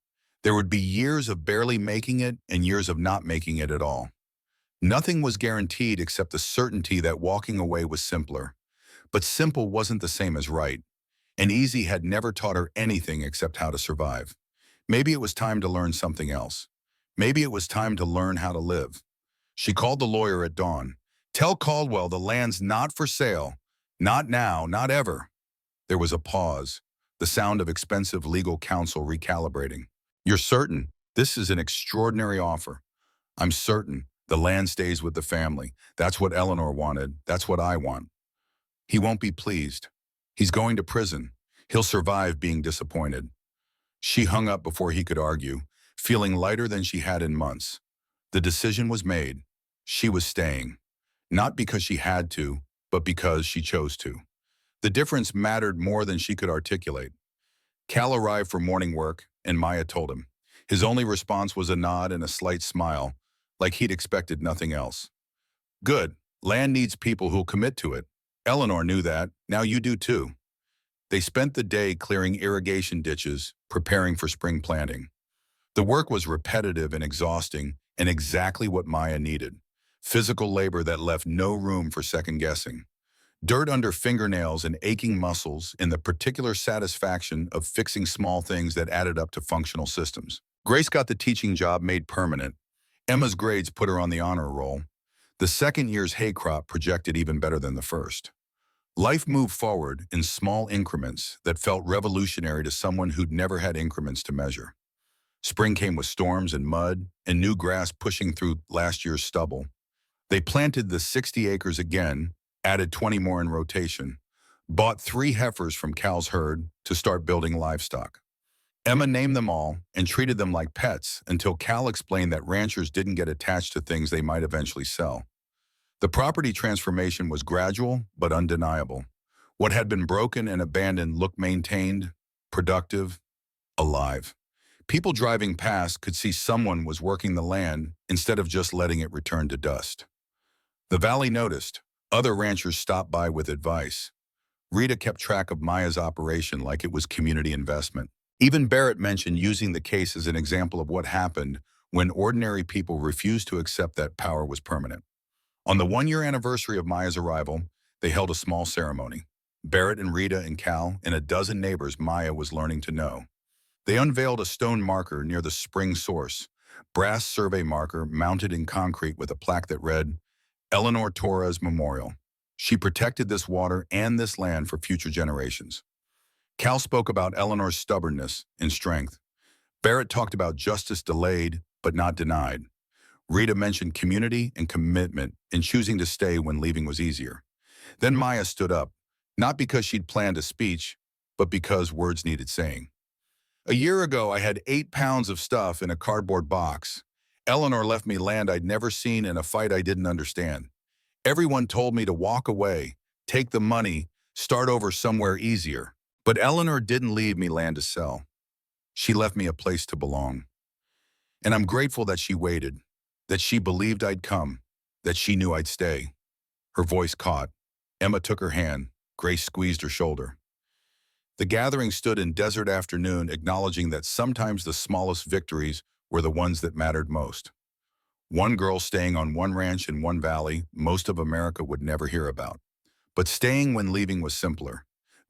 There would be years of barely making it and years of not making it at all. Nothing was guaranteed except the certainty that walking away was simpler. But simple wasn't the same as right. And easy had never taught her anything except how to survive. Maybe it was time to learn something else. Maybe it was time to learn how to live. She called the lawyer at dawn. Tell Caldwell the land's not for sale. Not now, not ever. There was a pause, the sound of expensive legal counsel recalibrating. You're certain? This is an extraordinary offer. I'm certain. The land stays with the family. That's what Eleanor wanted. That's what I want. He won't be pleased. He's going to prison. He'll survive being disappointed. She hung up before he could argue, feeling lighter than she had in months. The decision was made. She was staying. Not because she had to, but because she chose to. The difference mattered more than she could articulate. Cal arrived for morning work, and Maya told him. His only response was a nod and a slight smile, like he'd expected nothing else. Good. Land needs people who'll commit to it. Eleanor knew that. Now you do too. They spent the day clearing irrigation ditches, preparing for spring planting. The work was repetitive and exhausting, and exactly what Maya needed. Physical labor that left no room for second guessing. Dirt under fingernails and aching muscles in the particular satisfaction of fixing small things that added up to functional systems. Grace got the teaching job made permanent. Emma's grades put her on the honor roll. The second year's hay crop projected even better than the first. Life moved forward in small increments that felt revolutionary to someone who'd never had increments to measure. Spring came with storms and mud and new grass pushing through last year's stubble. They planted the 60 acres again, added 20 more in rotation, bought 3 heifers from Cal's herd to start building livestock. Emma named them all and treated them like pets until Cal explained that ranchers didn't get attached to things they might eventually sell. The property transformation was gradual but undeniable. What had been broken and abandoned looked maintained, productive, alive. People driving past could see someone was working the land instead of just letting it return to dust. The valley noticed. Other ranchers stopped by with advice. Rita kept track of Maya's operation like it was community investment. Even Barrett mentioned using the case as an example of what happened when ordinary people refused to accept that power was permanent. On the one-year anniversary of Maya's arrival, they held a small ceremony. Barrett and Rita and Cal and a dozen neighbors Maya was learning to know. They unveiled a stone marker near the spring source, brass survey marker mounted in concrete with a plaque that read, Eleanor Torres Memorial. She protected this water and this land for future generations. Cal spoke about Eleanor's stubbornness and strength. Barrett talked about justice delayed but not denied. Rita mentioned community and commitment in choosing to stay when leaving was easier. Then Maya stood up, not because she'd planned a speech, but because words needed saying. A year ago, I had 8 pounds of stuff in a cardboard box. Eleanor left me land I'd never seen in a fight I didn't understand. Everyone told me to walk away, take the money, start over somewhere easier. But Eleanor didn't leave me land to sell. She left me a place to belong. And I'm grateful that she waited, that she believed I'd come, that she knew I'd stay. Her voice caught. Emma took her hand. Grace squeezed her shoulder. The gathering stood in desert afternoon, acknowledging that sometimes the smallest victories were the ones that mattered most. One girl staying on one ranch in one valley most of America would never hear about. But staying when leaving was simpler.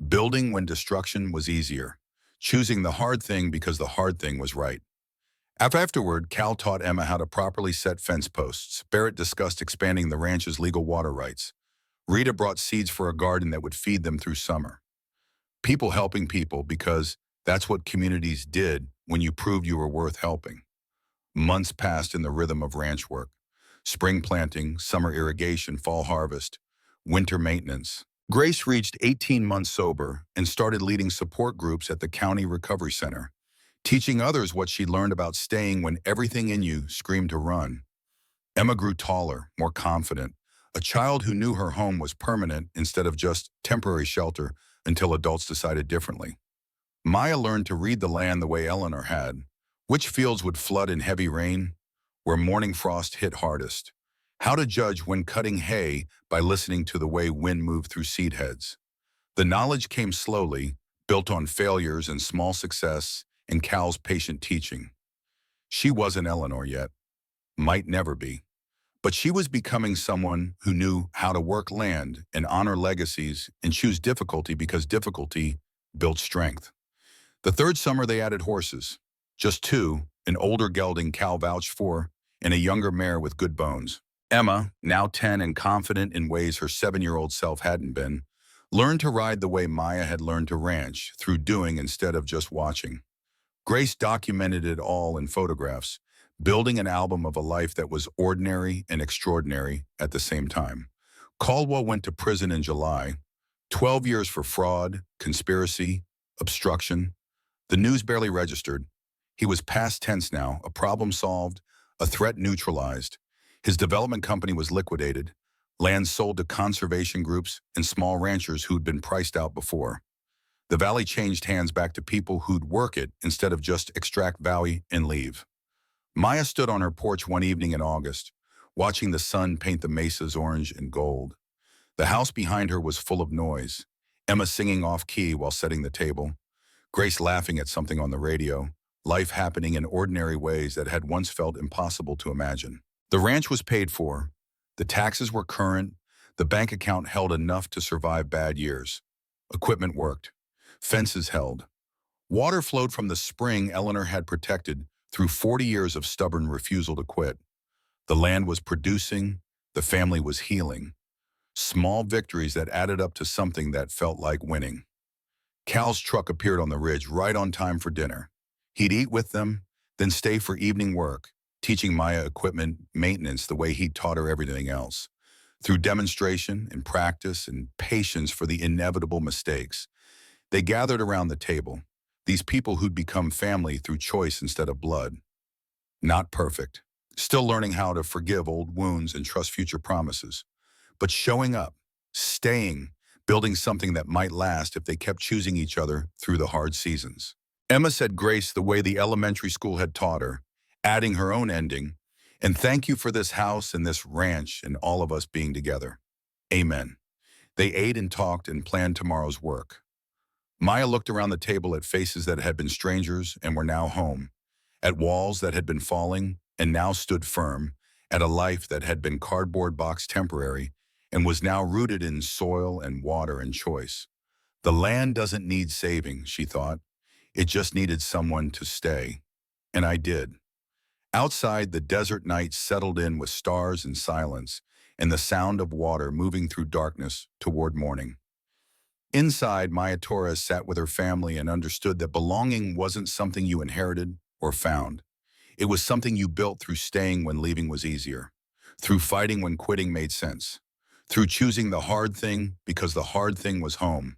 Building when destruction was easier. Choosing the hard thing because the hard thing was right. Afterward, Cal taught Emma how to properly set fence posts. Barrett discussed expanding the ranch's legal water rights. Rita brought seeds for a garden that would feed them through summer. People helping people because that's what communities did when you proved you were worth helping. Months passed in the rhythm of ranch work. Spring planting, summer irrigation, fall harvest, winter maintenance. Grace reached 18 months sober and started leading support groups at the County Recovery Center, teaching others what she learned about staying when everything in you screamed to run. Emma grew taller, more confident, a child who knew her home was permanent instead of just temporary shelter until adults decided differently. Maya learned to read the land the way Eleanor had. Which fields would flood in heavy rain? Where morning frost hit hardest? How to judge when cutting hay by listening to the way wind moved through seed heads. The knowledge came slowly, built on failures and small success and Cal's patient teaching. She wasn't Eleanor yet. Might never be. But she was becoming someone who knew how to work land and honor legacies and choose difficulty because difficulty built strength. The third summer they added horses. Just 2, an older gelding Cal vouched for, and a younger mare with good bones. Emma, now 10 and confident in ways her 7-year-old self hadn't been, learned to ride the way Maya had learned to ranch, through doing instead of just watching. Grace documented it all in photographs, building an album of a life that was ordinary and extraordinary at the same time. Caldwell went to prison in July, 12 years for fraud, conspiracy, obstruction. The news barely registered. He was past tense now, a problem solved, a threat neutralized. His development company was liquidated, land sold to conservation groups and small ranchers who'd been priced out before. The valley changed hands back to people who'd work it instead of just extract value and leave. Maya stood on her porch one evening in August, watching the sun paint the mesas orange and gold. The house behind her was full of noise, Emma singing off-key while setting the table, Grace laughing at something on the radio, life happening in ordinary ways that had once felt impossible to imagine. The ranch was paid for, the taxes were current, the bank account held enough to survive bad years. Equipment worked, fences held. Water flowed from the spring Eleanor had protected through 40 years of stubborn refusal to quit. The land was producing, the family was healing. Small victories that added up to something that felt like winning. Cal's truck appeared on the ridge right on time for dinner. He'd eat with them, then stay for evening work, teaching Maya equipment maintenance the way he'd taught her everything else. Through demonstration and practice and patience for the inevitable mistakes, they gathered around the table. These people who'd become family through choice instead of blood. Not perfect. Still learning how to forgive old wounds and trust future promises. But showing up, staying, building something that might last if they kept choosing each other through the hard seasons. Emma said grace the way the elementary school had taught her, adding her own ending, and thank you for this house and this ranch and all of us being together. Amen. They ate and talked and planned tomorrow's work. Maya looked around the table at faces that had been strangers and were now home, at walls that had been falling and now stood firm, at a life that had been cardboard box temporary and was now rooted in soil and water and choice. The land doesn't need saving, she thought. It just needed someone to stay. And I did. Outside, the desert night settled in with stars and silence, and the sound of water moving through darkness toward morning. Inside, Maya Torres sat with her family and understood that belonging wasn't something you inherited or found. It was something you built through staying when leaving was easier, through fighting when quitting made sense, through choosing the hard thing because the hard thing was home.